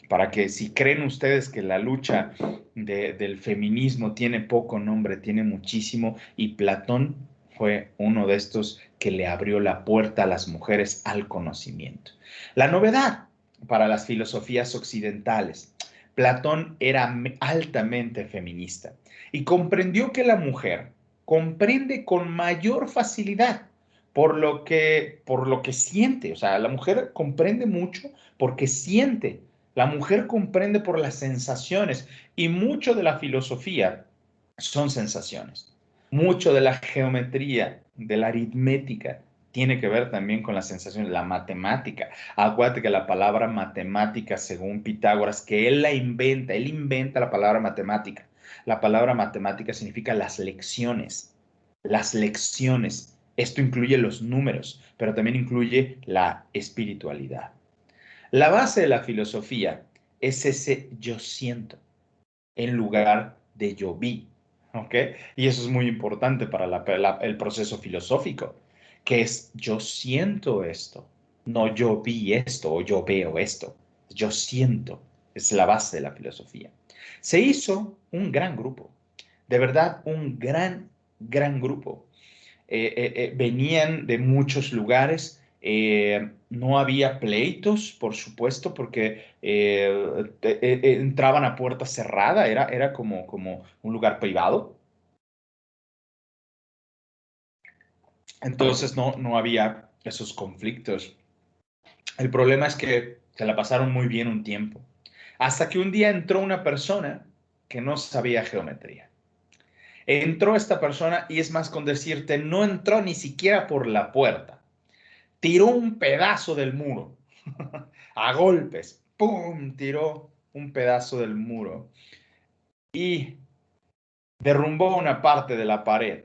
para que si creen ustedes que la lucha del feminismo tiene poco nombre, tiene muchísimo, y Platón fue uno de estos que le abrió la puerta a las mujeres al conocimiento. La novedad para las filosofías occidentales. Platón era altamente feminista y comprendió que la mujer comprende con mayor facilidad por lo que siente. O sea, la mujer comprende mucho porque siente. La mujer comprende por las sensaciones y mucho de la filosofía son sensaciones. Mucho de la geometría, de la aritmética, tiene que ver también con las sensaciones, la matemática. Acuérdate que la palabra matemática, según Pitágoras, que él inventa la palabra matemática. La palabra matemática significa las lecciones. Las lecciones. Esto incluye los números, pero también incluye la espiritualidad. La base de la filosofía es ese yo siento en lugar de yo vi, ¿ok? Y eso es muy importante para el proceso filosófico, que es yo siento esto, no yo vi esto o yo veo esto, yo siento, es la base de la filosofía. Se hizo un gran grupo, de verdad, un gran grupo. Venían de muchos lugares. No había pleitos, por supuesto, porque entraban a puerta cerrada, era como un lugar privado. Entonces no había esos conflictos. El problema es que se la pasaron muy bien un tiempo, hasta que un día entró una persona que no sabía geometría. Entró esta persona y es más con decirte, no entró ni siquiera por la puerta. Tiró un pedazo del muro, a golpes, ¡pum! Tiró un pedazo del muro y derrumbó una parte de la pared.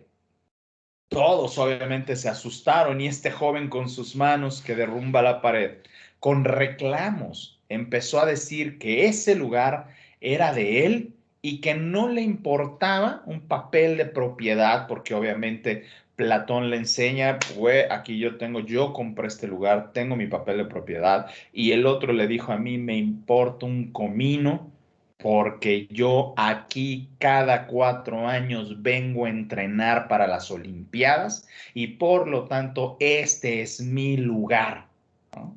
Todos obviamente se asustaron y este joven con sus manos que derrumba la pared, con reclamos, empezó a decir que ese lugar era de él y que no le importaba un papel de propiedad, porque obviamente Platón le enseña, güey, aquí yo compré este lugar, tengo mi papel de propiedad, y el otro le dijo, a mí me importa un comino porque yo aquí cada 4 años vengo a entrenar para las Olimpiadas y por lo tanto este es mi lugar, ¿no?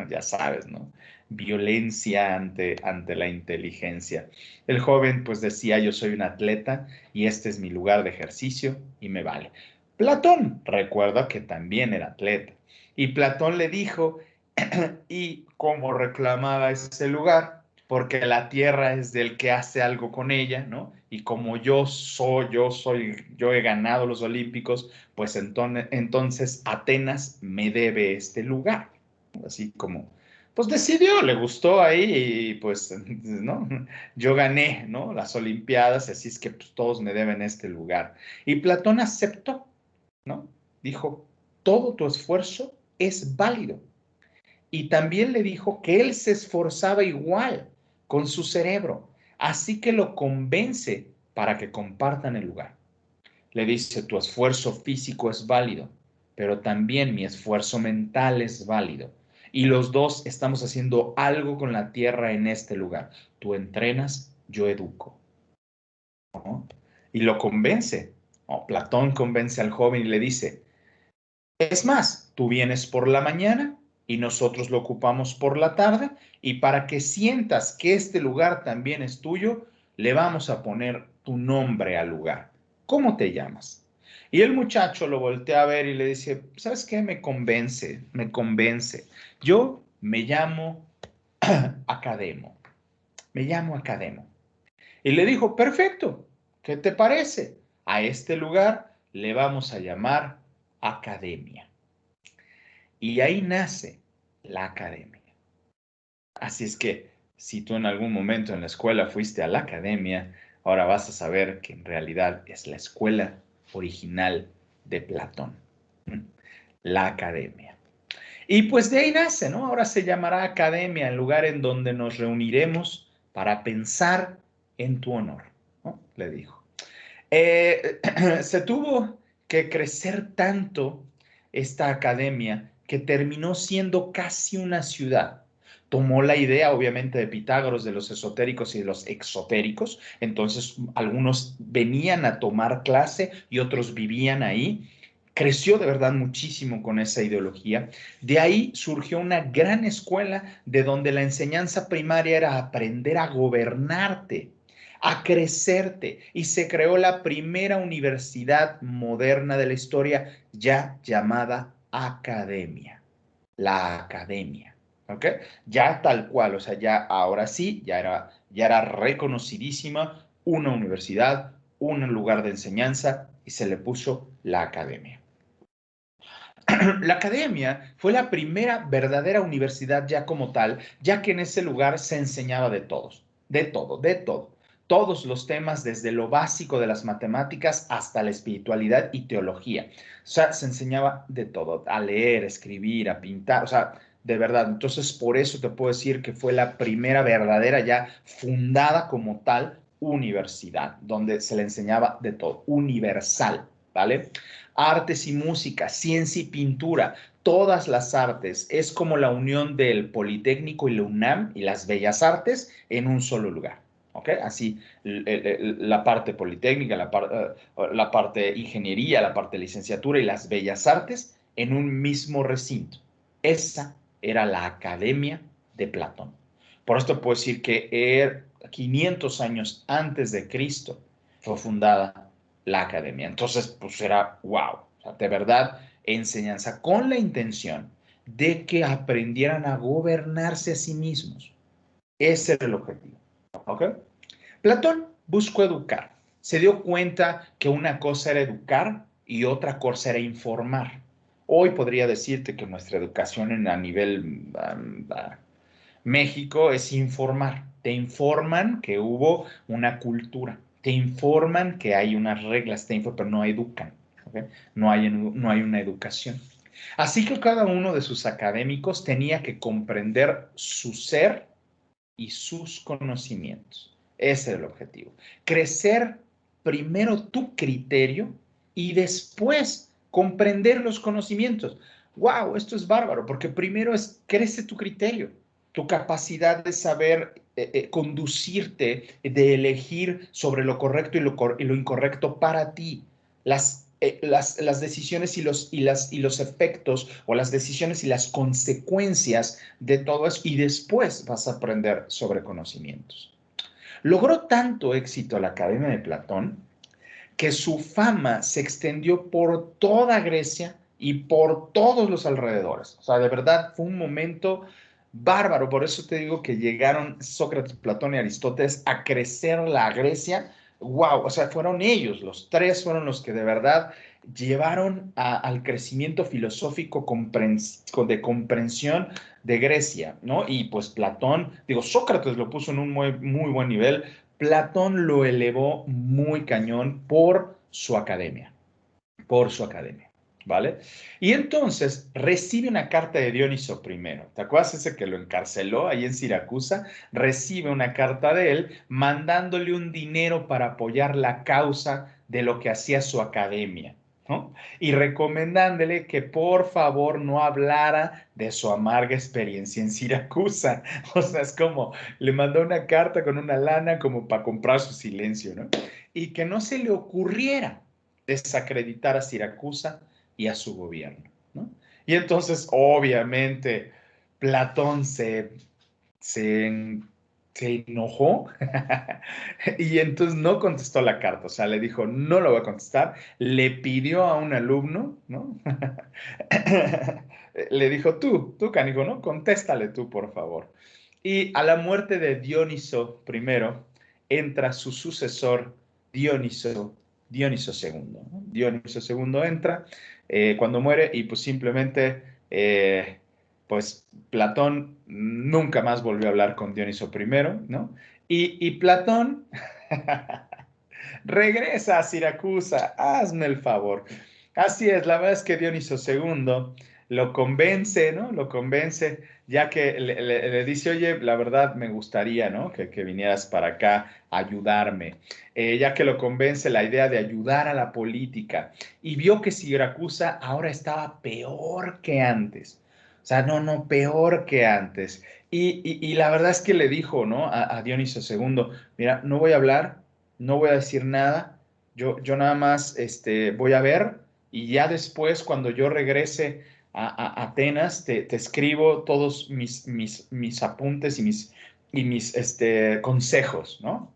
Ya sabes, ¿no? Violencia ante la inteligencia. El joven pues decía, yo soy un atleta y este es mi lugar de ejercicio y me vale. Platón recuerda que también era atleta y Platón le dijo, y cómo reclamaba ese lugar, porque la tierra es del que hace algo con ella, ¿no? Y como yo he ganado los Olímpicos, pues entonces Atenas me debe este lugar. Así como, pues decidió, le gustó ahí y pues, ¿no? Yo gané, ¿no? Las Olimpiadas, así es que pues, todos me deben este lugar. Y Platón aceptó, ¿no? Dijo, todo tu esfuerzo es válido. Y también le dijo que él se esforzaba igual con su cerebro, así que lo convence para que compartan el lugar. Le dice, tu esfuerzo físico es válido, pero también mi esfuerzo mental es válido. Y los dos estamos haciendo algo con la tierra en este lugar. Tú entrenas, yo educo, ¿no? Y lo convence. ¿No? Platón convence al joven y le dice, es más, tú vienes por la mañana y nosotros lo ocupamos por la tarde y para que sientas que este lugar también es tuyo, le vamos a poner tu nombre al lugar. ¿Cómo te llamas? Y el muchacho lo voltea a ver y le dice, ¿sabes qué? Me convence, me convence. Yo me llamo Academo, me llamo Academo. Y le dijo, perfecto, ¿qué te parece? A este lugar le vamos a llamar Academia. Y ahí nace la academia. Así es que si tú en algún momento en la escuela fuiste a la academia, ahora vas a saber que en realidad es la escuela original de Platón. La academia. Y pues de ahí nace, ¿no? Ahora se llamará academia, el lugar en donde nos reuniremos para pensar en tu honor, ¿no? Le dijo. Se tuvo que crecer tanto esta academia que terminó siendo casi una ciudad. Tomó la idea, obviamente, de Pitágoras, de los esotéricos y de los exotéricos. Entonces, algunos venían a tomar clase y otros vivían ahí. Creció de verdad muchísimo con esa ideología. De ahí surgió una gran escuela de donde la enseñanza primaria era aprender a gobernarte, a crecerte, y se creó la primera universidad moderna de la historia ya llamada academia, la academia, ¿ok? Ya tal cual, o sea, ya ahora sí, ya era reconocidísima una universidad, un lugar de enseñanza y se le puso la academia. La academia fue la primera verdadera universidad ya como tal, ya que en ese lugar se enseñaba de todos, de todo, de todo. Todos los temas, desde lo básico de las matemáticas hasta la espiritualidad y teología. O sea, se enseñaba de todo, a leer, a escribir, a pintar, o sea, de verdad. Entonces, por eso te puedo decir que fue la primera verdadera ya fundada como tal universidad, donde se le enseñaba de todo, universal, ¿vale? Artes y música, ciencia y pintura, todas las artes. Es como la unión del Politécnico y la UNAM y las Bellas Artes en un solo lugar. ¿Ok? Así, la parte politécnica, la parte ingeniería, la parte licenciatura y las bellas artes en un mismo recinto. Esa era la academia de Platón. Por esto puedo decir que 500 años antes de Cristo fue fundada la academia. Entonces, pues era wow, o sea, de verdad, enseñanza con la intención de que aprendieran a gobernarse a sí mismos. Ese era el objetivo. ¿Ok? Platón buscó educar. Se dio cuenta que una cosa era educar y otra cosa era informar. Hoy podría decirte que nuestra educación a nivel México es informar. Te informan que hubo una cultura, te informan que hay unas reglas, pero no educan. ¿Okay? No hay una educación. Así que cada uno de sus académicos tenía que comprender su ser y sus conocimientos. Ese era el objetivo. Crecer primero tu criterio y después comprender los conocimientos. ¡Wow! Esto es bárbaro, porque primero crece tu criterio, tu capacidad de saber conducirte, de elegir sobre lo correcto y lo incorrecto para ti. Las decisiones y los efectos, o las decisiones y las consecuencias de todo eso, y después vas a aprender sobre conocimientos. Logró tanto éxito la Academia de Platón que su fama se extendió por toda Grecia y por todos los alrededores. O sea, de verdad fue un momento bárbaro. Por eso te digo que llegaron Sócrates, Platón y Aristóteles a crecer la Grecia. Wow, o sea, fueron ellos, los tres fueron los que de verdad llevaron al crecimiento filosófico de comprensión de Grecia, ¿no? Y pues Platón, digo, Sócrates lo puso en un muy, muy buen nivel. Platón lo elevó muy cañón por su academia, ¿vale? Y entonces recibe una carta de Dioniso primero. ¿Te acuerdas ese que lo encarceló ahí en Siracusa? Recibe una carta de él mandándole un dinero para apoyar la causa de lo que hacía su academia, ¿no? Y recomendándole que por favor no hablara de su amarga experiencia en Siracusa. O sea, es como le mandó una carta con una lana como para comprar su silencio, ¿no? Y que no se le ocurriera desacreditar a Siracusa y a su gobierno, ¿no? Y entonces, obviamente, Platón se, se enojó y entonces no contestó la carta, o sea, le dijo, no lo voy a contestar, le pidió a un alumno, ¿no? Le dijo, tú, canijo, ¿no? Contéstale tú, por favor. Y a la muerte de Dioniso primero, entra su sucesor, Dioniso, Dioniso II, ¿no? Dioniso II entra cuando muere y pues simplemente eh, pues Platón nunca más volvió a hablar con Dioniso primero, ¿no? Y Platón regresa a Siracusa, hazme el favor. Así es, la verdad es que Dioniso segundo lo convence, ¿no? Lo convence, ya que le dice, oye, la verdad me gustaría, ¿no? Que vinieras para acá a ayudarme. Ya que lo convence la idea de ayudar a la política y vio que Siracusa ahora estaba peor que antes. O sea, no, peor que antes. Y la verdad es que le dijo, ¿no? A Dioniso segundo, mira, no voy a hablar, no voy a decir nada, yo nada más voy a ver y ya después cuando yo regrese a Atenas te escribo todos mis apuntes y mis consejos, ¿no?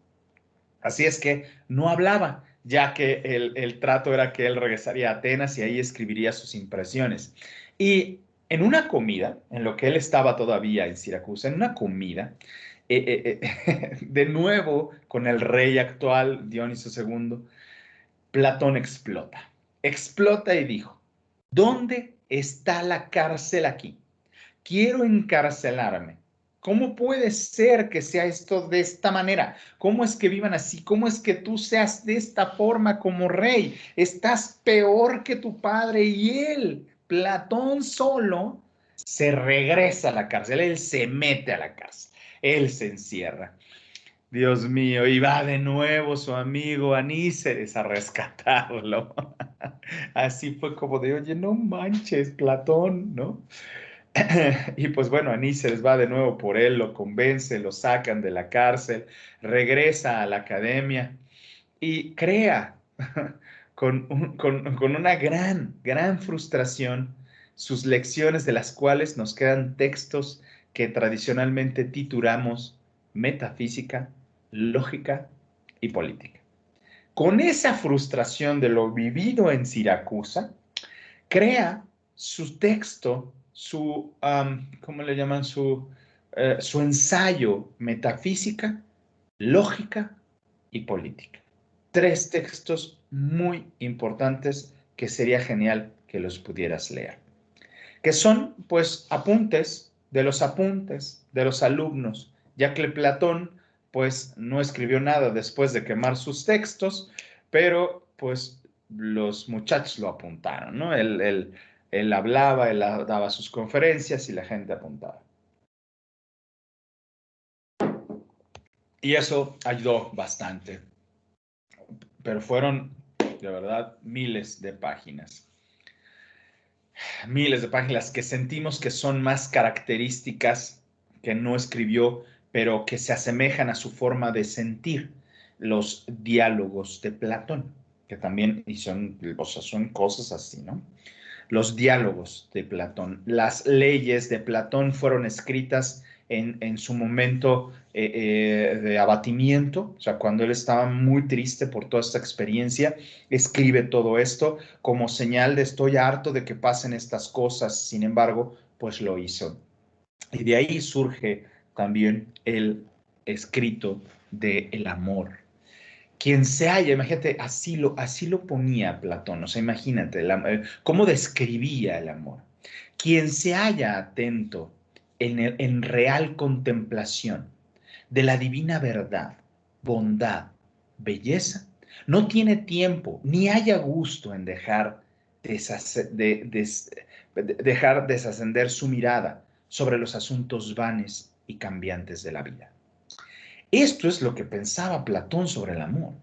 Así es que no hablaba, ya que el trato era que él regresaría a Atenas y ahí escribiría sus impresiones. Y en una comida, en lo que él estaba todavía en Siracusa, en una comida, de nuevo con el rey actual, Dioniso II, Platón explota. Explota y dijo, ¿dónde está la cárcel aquí? Quiero encarcelarme. ¿Cómo puede ser que sea esto de esta manera? ¿Cómo es que vivan así? ¿Cómo es que tú seas de esta forma como rey? Estás peor que tu padre y él, Platón solo, se regresa a la cárcel, él se mete a la cárcel, él se encierra. Dios mío, y va de nuevo su amigo Aníceres a rescatarlo. Así fue como de, oye, no manches, Platón, ¿no? Y pues bueno, Aníceres va de nuevo por él, lo convence, lo sacan de la cárcel, regresa a la academia y crea con una gran frustración sus lecciones de las cuales nos quedan textos que tradicionalmente titulamos metafísica, lógica y política. Con esa frustración de lo vivido en Siracusa, crea su texto, ¿cómo le llaman? Su ensayo metafísica, lógica y política. Tres textos muy importantes que sería genial que los pudieras leer, que son pues apuntes de los alumnos, ya que Platón pues no escribió nada después de quemar sus textos, pero pues los muchachos lo apuntaron, ¿no? Él hablaba, él daba sus conferencias y la gente apuntaba. Y eso ayudó bastante, pero fueron de verdad miles de páginas que sentimos que son más características que no escribió, pero que se asemejan a su forma de sentir, los diálogos de Platón, que también y son, o sea, son cosas así, ¿no? Los diálogos de Platón, las leyes de Platón fueron escritas en su momento de abatimiento, o sea, cuando él estaba muy triste por toda esta experiencia, escribe todo esto como señal de estoy harto de que pasen estas cosas, sin embargo, pues lo hizo. Y de ahí surge también el escrito del amor. Quien se halla, imagínate, así lo ponía Platón, o sea, imagínate cómo describía el amor. Quien se halla atento en real contemplación de la divina verdad, bondad, belleza, no tiene tiempo ni haya gusto en dejar desascender su mirada sobre los asuntos vanes y cambiantes de la vida. Esto es lo que pensaba Platón sobre el amor.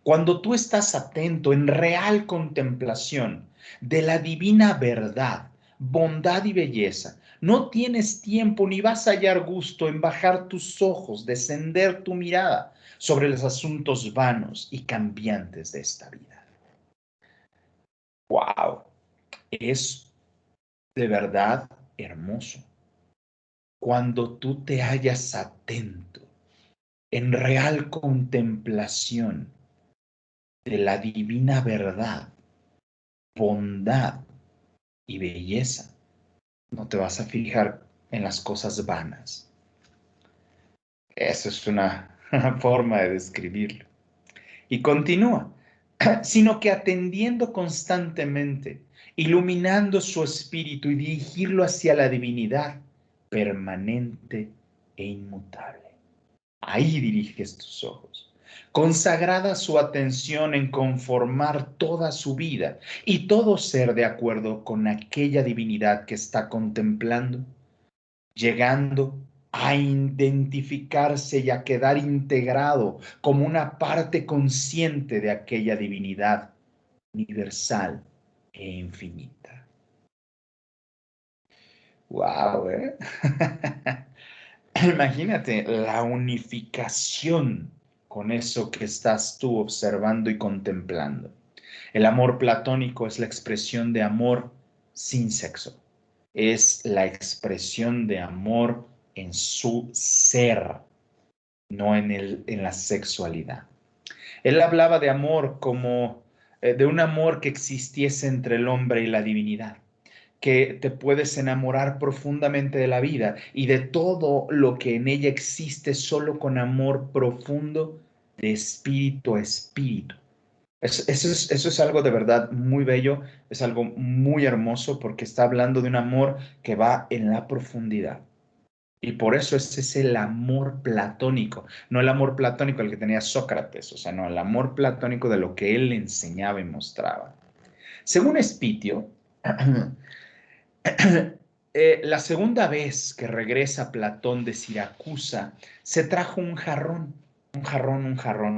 Cuando tú estás atento en real contemplación de la divina verdad, bondad y belleza, no tienes tiempo ni vas a hallar gusto en bajar tus ojos, descender tu mirada sobre los asuntos vanos y cambiantes de esta vida. ¡Wow! Es de verdad hermoso. Cuando tú te hallas atento en real contemplación de la divina verdad, bondad y belleza, no te vas a fijar en las cosas vanas. Esa es una forma de describirlo. Y continúa, sino que atendiendo constantemente iluminando su espíritu y dirigirlo hacia la divinidad permanente e inmutable. Ahí diriges tus ojos. Consagrada su atención en conformar toda su vida y todo ser de acuerdo con aquella divinidad que está contemplando, llegando a identificarse y a quedar integrado como una parte consciente de aquella divinidad universal e infinita. ¡Wow! Imagínate la unificación con eso que estás tú observando y contemplando. El amor platónico es la expresión de amor sin sexo. Es la expresión de amor en su ser, no en la sexualidad. Él hablaba de amor como de un amor que existiese entre el hombre y la divinidad, que te puedes enamorar profundamente de la vida y de todo lo que en ella existe solo con amor profundo de espíritu a espíritu. Eso es algo de verdad muy bello, es algo muy hermoso porque está hablando de un amor que va en la profundidad. Y por eso ese es el amor platónico, no el amor platónico el que tenía Sócrates, o sea, no, el amor platónico de lo que él enseñaba y mostraba. Según Espitio, la segunda vez que regresa Platón de Siracusa, se trajo un jarrón,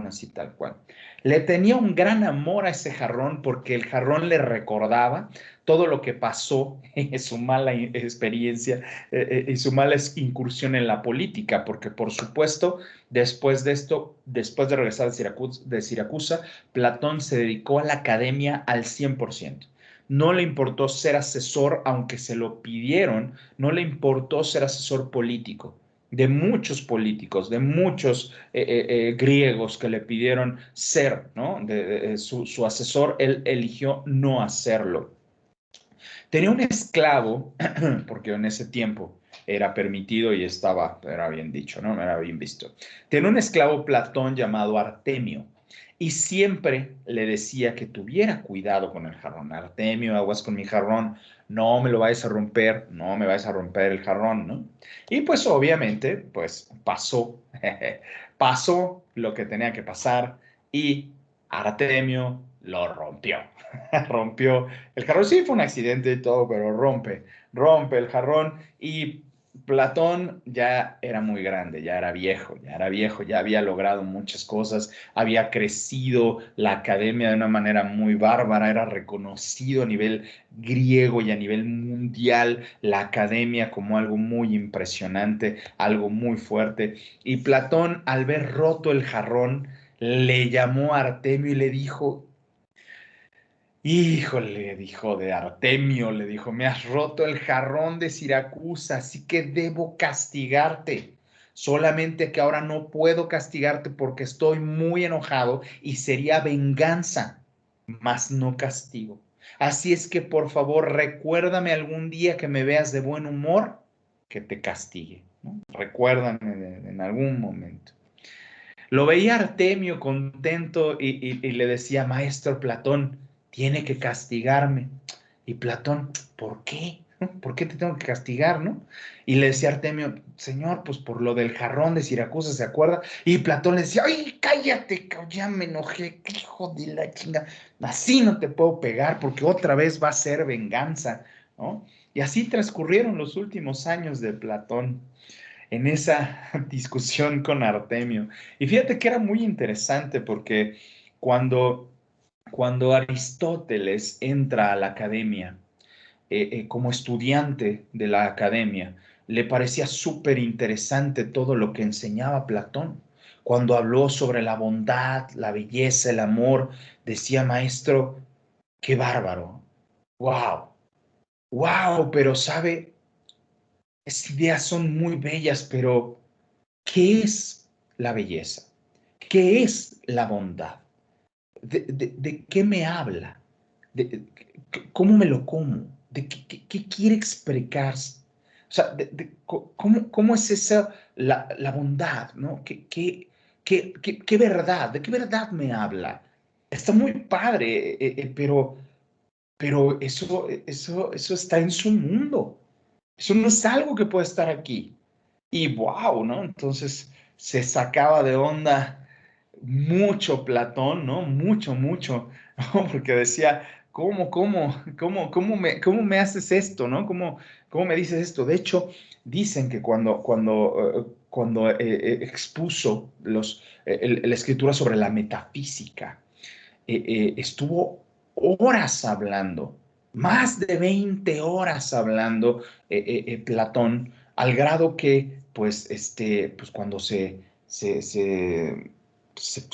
así tal cual. Le tenía un gran amor a ese jarrón porque el jarrón le recordaba todo lo que pasó en su mala experiencia y su mala incursión en la política, porque por supuesto, después de esto, después de regresar de Siracusa, Platón se dedicó a la academia al 100%. No le importó ser asesor, aunque se lo pidieron, no le importó ser asesor político de muchos políticos, de muchos griegos que le pidieron ser, ¿no? Su asesor, él eligió no hacerlo. Tenía un esclavo, porque en ese tiempo era permitido y era bien dicho, ¿no? Era bien visto. Tenía un esclavo Platón llamado Artemio y siempre le decía que tuviera cuidado con el jarrón. Artemio, aguas con mi jarrón, no me lo vayas a romper, no me vayas a romper el jarrón, ¿no? Y pues obviamente, pues pasó, pasó lo que tenía que pasar y Artemio lo rompió. Rompió el jarrón. Sí, fue un accidente y todo, pero rompe el jarrón y Platón ya era muy grande, ya era viejo, ya había logrado muchas cosas, había crecido la academia de una manera muy bárbara, era reconocido a nivel griego y a nivel mundial la academia como algo muy impresionante, algo muy fuerte. Y Platón, al ver roto el jarrón, le llamó a Artemio y le dijo, híjole, dijo de Artemio, le dijo, me has roto el jarrón de Siracusa, así que debo castigarte. Solamente que ahora no puedo castigarte porque estoy muy enojado y sería venganza, mas no castigo. Así es que por favor recuérdame algún día que me veas de buen humor, que te castigue, ¿no? Recuérdame en algún momento. Lo veía Artemio contento y le decía, maestro Platón, tiene que castigarme. Y Platón, ¿por qué? ¿Por qué te tengo que castigar, no? Y le decía Artemio, señor, pues por lo del jarrón de Siracusa, ¿se acuerda? Y Platón le decía, ay, cállate, ya me enojé, qué hijo de la chinga, así no te puedo pegar porque otra vez va a ser venganza, ¿no? Y así transcurrieron los últimos años de Platón en esa discusión con Artemio. Y fíjate que era muy interesante porque cuando, cuando Aristóteles entra a la academia, como estudiante de la academia, le parecía súper interesante todo lo que enseñaba Platón. Cuando habló sobre la bondad, la belleza, el amor, decía, maestro, qué bárbaro, wow, wow, pero sabe, esas ideas son muy bellas, pero ¿qué es la belleza? ¿Qué es la bondad? ¿De qué me habla? ¿Cómo me lo como? ¿De qué quiere explicarse? O sea, ¿cómo es esa la bondad? ¿No? ¿Qué verdad? ¿De qué verdad me habla? Está muy padre, pero pero eso está en su mundo. Eso no es algo que puede estar aquí. Y wow, ¿no? Entonces se sacaba de onda mucho Platón, ¿no? Mucho, mucho, ¿no? Porque decía, cómo me haces esto, ¿no? ¿Cómo me dices esto? De hecho, dicen que cuando expuso la escritura sobre la metafísica, estuvo horas hablando, más de 20 horas hablando Platón, al grado que, pues cuando se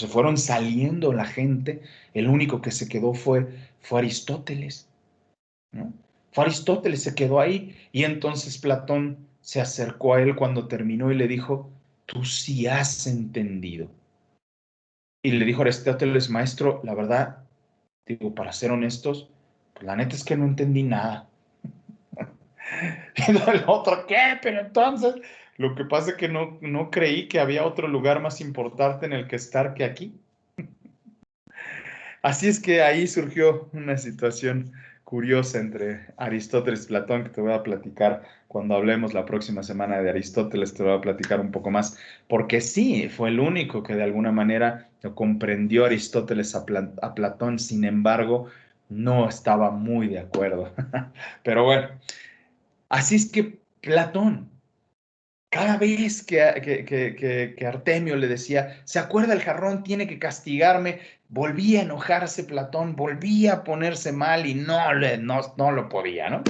fueron saliendo la gente, el único que se quedó fue Aristóteles, ¿no? Fue Aristóteles, se quedó ahí, y entonces Platón se acercó a él cuando terminó y le dijo, tú sí has entendido. Y le dijo Aristóteles, maestro, la verdad, digo, para ser honestos, pues la neta es que no entendí nada. Y el otro, ¿qué? Pero entonces, lo que pasa es que no creí que había otro lugar más importante en el que estar que aquí. Así es que ahí surgió una situación curiosa entre Aristóteles y Platón que te voy a platicar cuando hablemos la próxima semana de Aristóteles, te voy a platicar un poco más, porque sí, fue el único que de alguna manera lo comprendió Aristóteles a Platón, sin embargo, no estaba muy de acuerdo. Pero bueno, así es que Platón, cada vez que Artemio le decía, ¿se acuerda el jarrón? Tiene que castigarme. Volvía a enojarse Platón, volvía a ponerse mal y no lo podía, ¿no?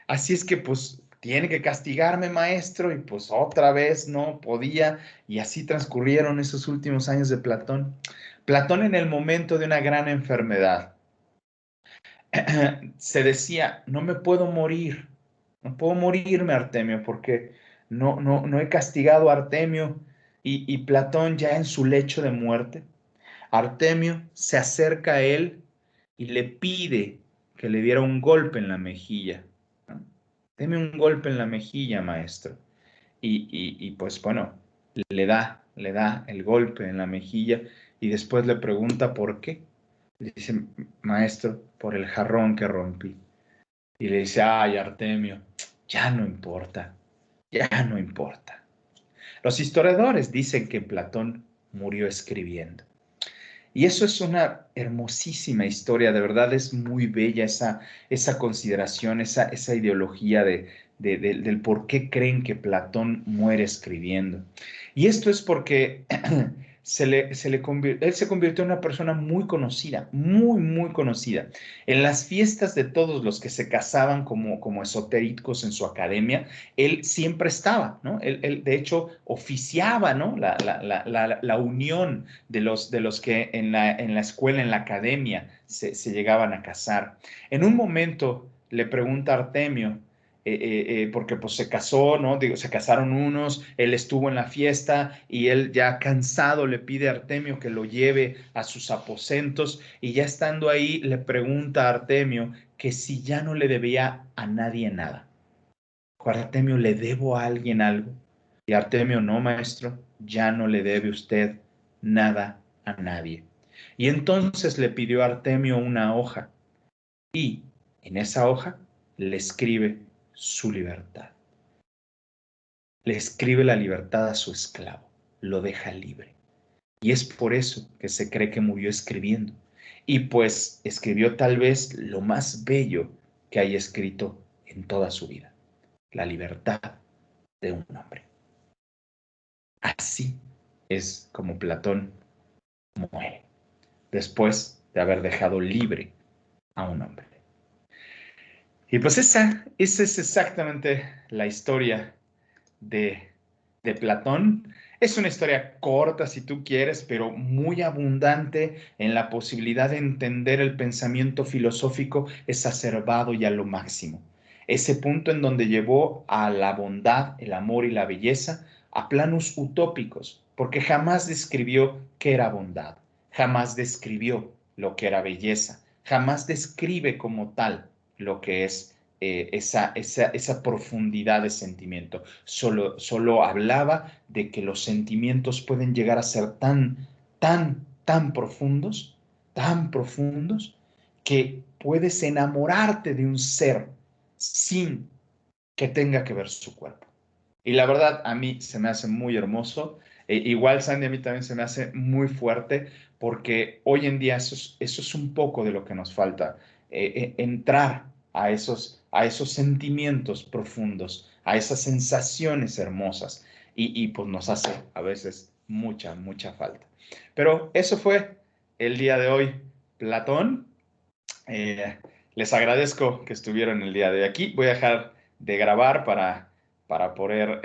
Así es que pues tiene que castigarme, maestro, y pues otra vez no podía. Y así transcurrieron esos últimos años de Platón. Platón en el momento de una gran enfermedad se decía, no me puedo morir, no puedo morirme, Artemio, porque no he castigado a Artemio. Y Platón ya en su lecho de muerte, Artemio se acerca a él y le pide que le diera un golpe en la mejilla, ¿no? Deme un golpe en la mejilla, maestro. Y pues bueno, le da el golpe en la mejilla y después le pregunta por qué. Le dice, maestro, por el jarrón que rompí. Y le dice, ay, Artemio, ya no importa, ya no importa. Los historiadores dicen que Platón murió escribiendo. Y eso es una hermosísima historia, de verdad es muy bella esa consideración, esa ideología del por qué creen que Platón muere escribiendo. Y esto es porque él se convirtió en una persona muy conocida, muy, muy conocida. En las fiestas de todos los que se casaban como esotéricos en su academia, él siempre estaba, ¿no? Él de hecho oficiaba, ¿no? La unión de los que en la escuela, en la academia, se llegaban a casar. En un momento le pregunta a Artemio, porque pues se casó, ¿no? Digo, se casaron unos, él estuvo en la fiesta y él ya cansado le pide a Artemio que lo lleve a sus aposentos y ya estando ahí le pregunta a Artemio que si ya no le debía a nadie nada. Artemio, ¿le debo a alguien algo? Y Artemio, no, maestro, ya no le debe usted nada a nadie. Y entonces le pidió a Artemio una hoja y en esa hoja le escribe su libertad. Le escribe la libertad a su esclavo, lo deja libre. Y es por eso que se cree que murió escribiendo. Y pues escribió tal vez lo más bello que haya escrito en toda su vida, la libertad de un hombre. Así es como Platón muere, después de haber dejado libre a un hombre. Y pues esa es exactamente la historia de, de Platón. Es una historia corta, si tú quieres, pero muy abundante en la posibilidad de entender el pensamiento filosófico exacerbado y a lo máximo. Ese punto en donde llevó a la bondad, el amor y la belleza a planos utópicos, porque jamás describió qué era bondad, jamás describió lo que era belleza, jamás describe como tal lo que es esa profundidad de sentimiento. Solo hablaba de que los sentimientos pueden llegar a ser tan profundos, que puedes enamorarte de un ser sin que tenga que ver su cuerpo. Y la verdad, a mí se me hace muy hermoso. Igual, Sandy, a mí también se me hace muy fuerte porque hoy en día eso es un poco de lo que nos falta. Entrar a esos sentimientos profundos, a esas sensaciones hermosas. Pues nos hace a veces mucha, mucha falta. Pero eso fue el día de hoy, Platón. Eh, Les agradezco que estuvieron el día de hoy aquí. Voy a dejar de grabar para poder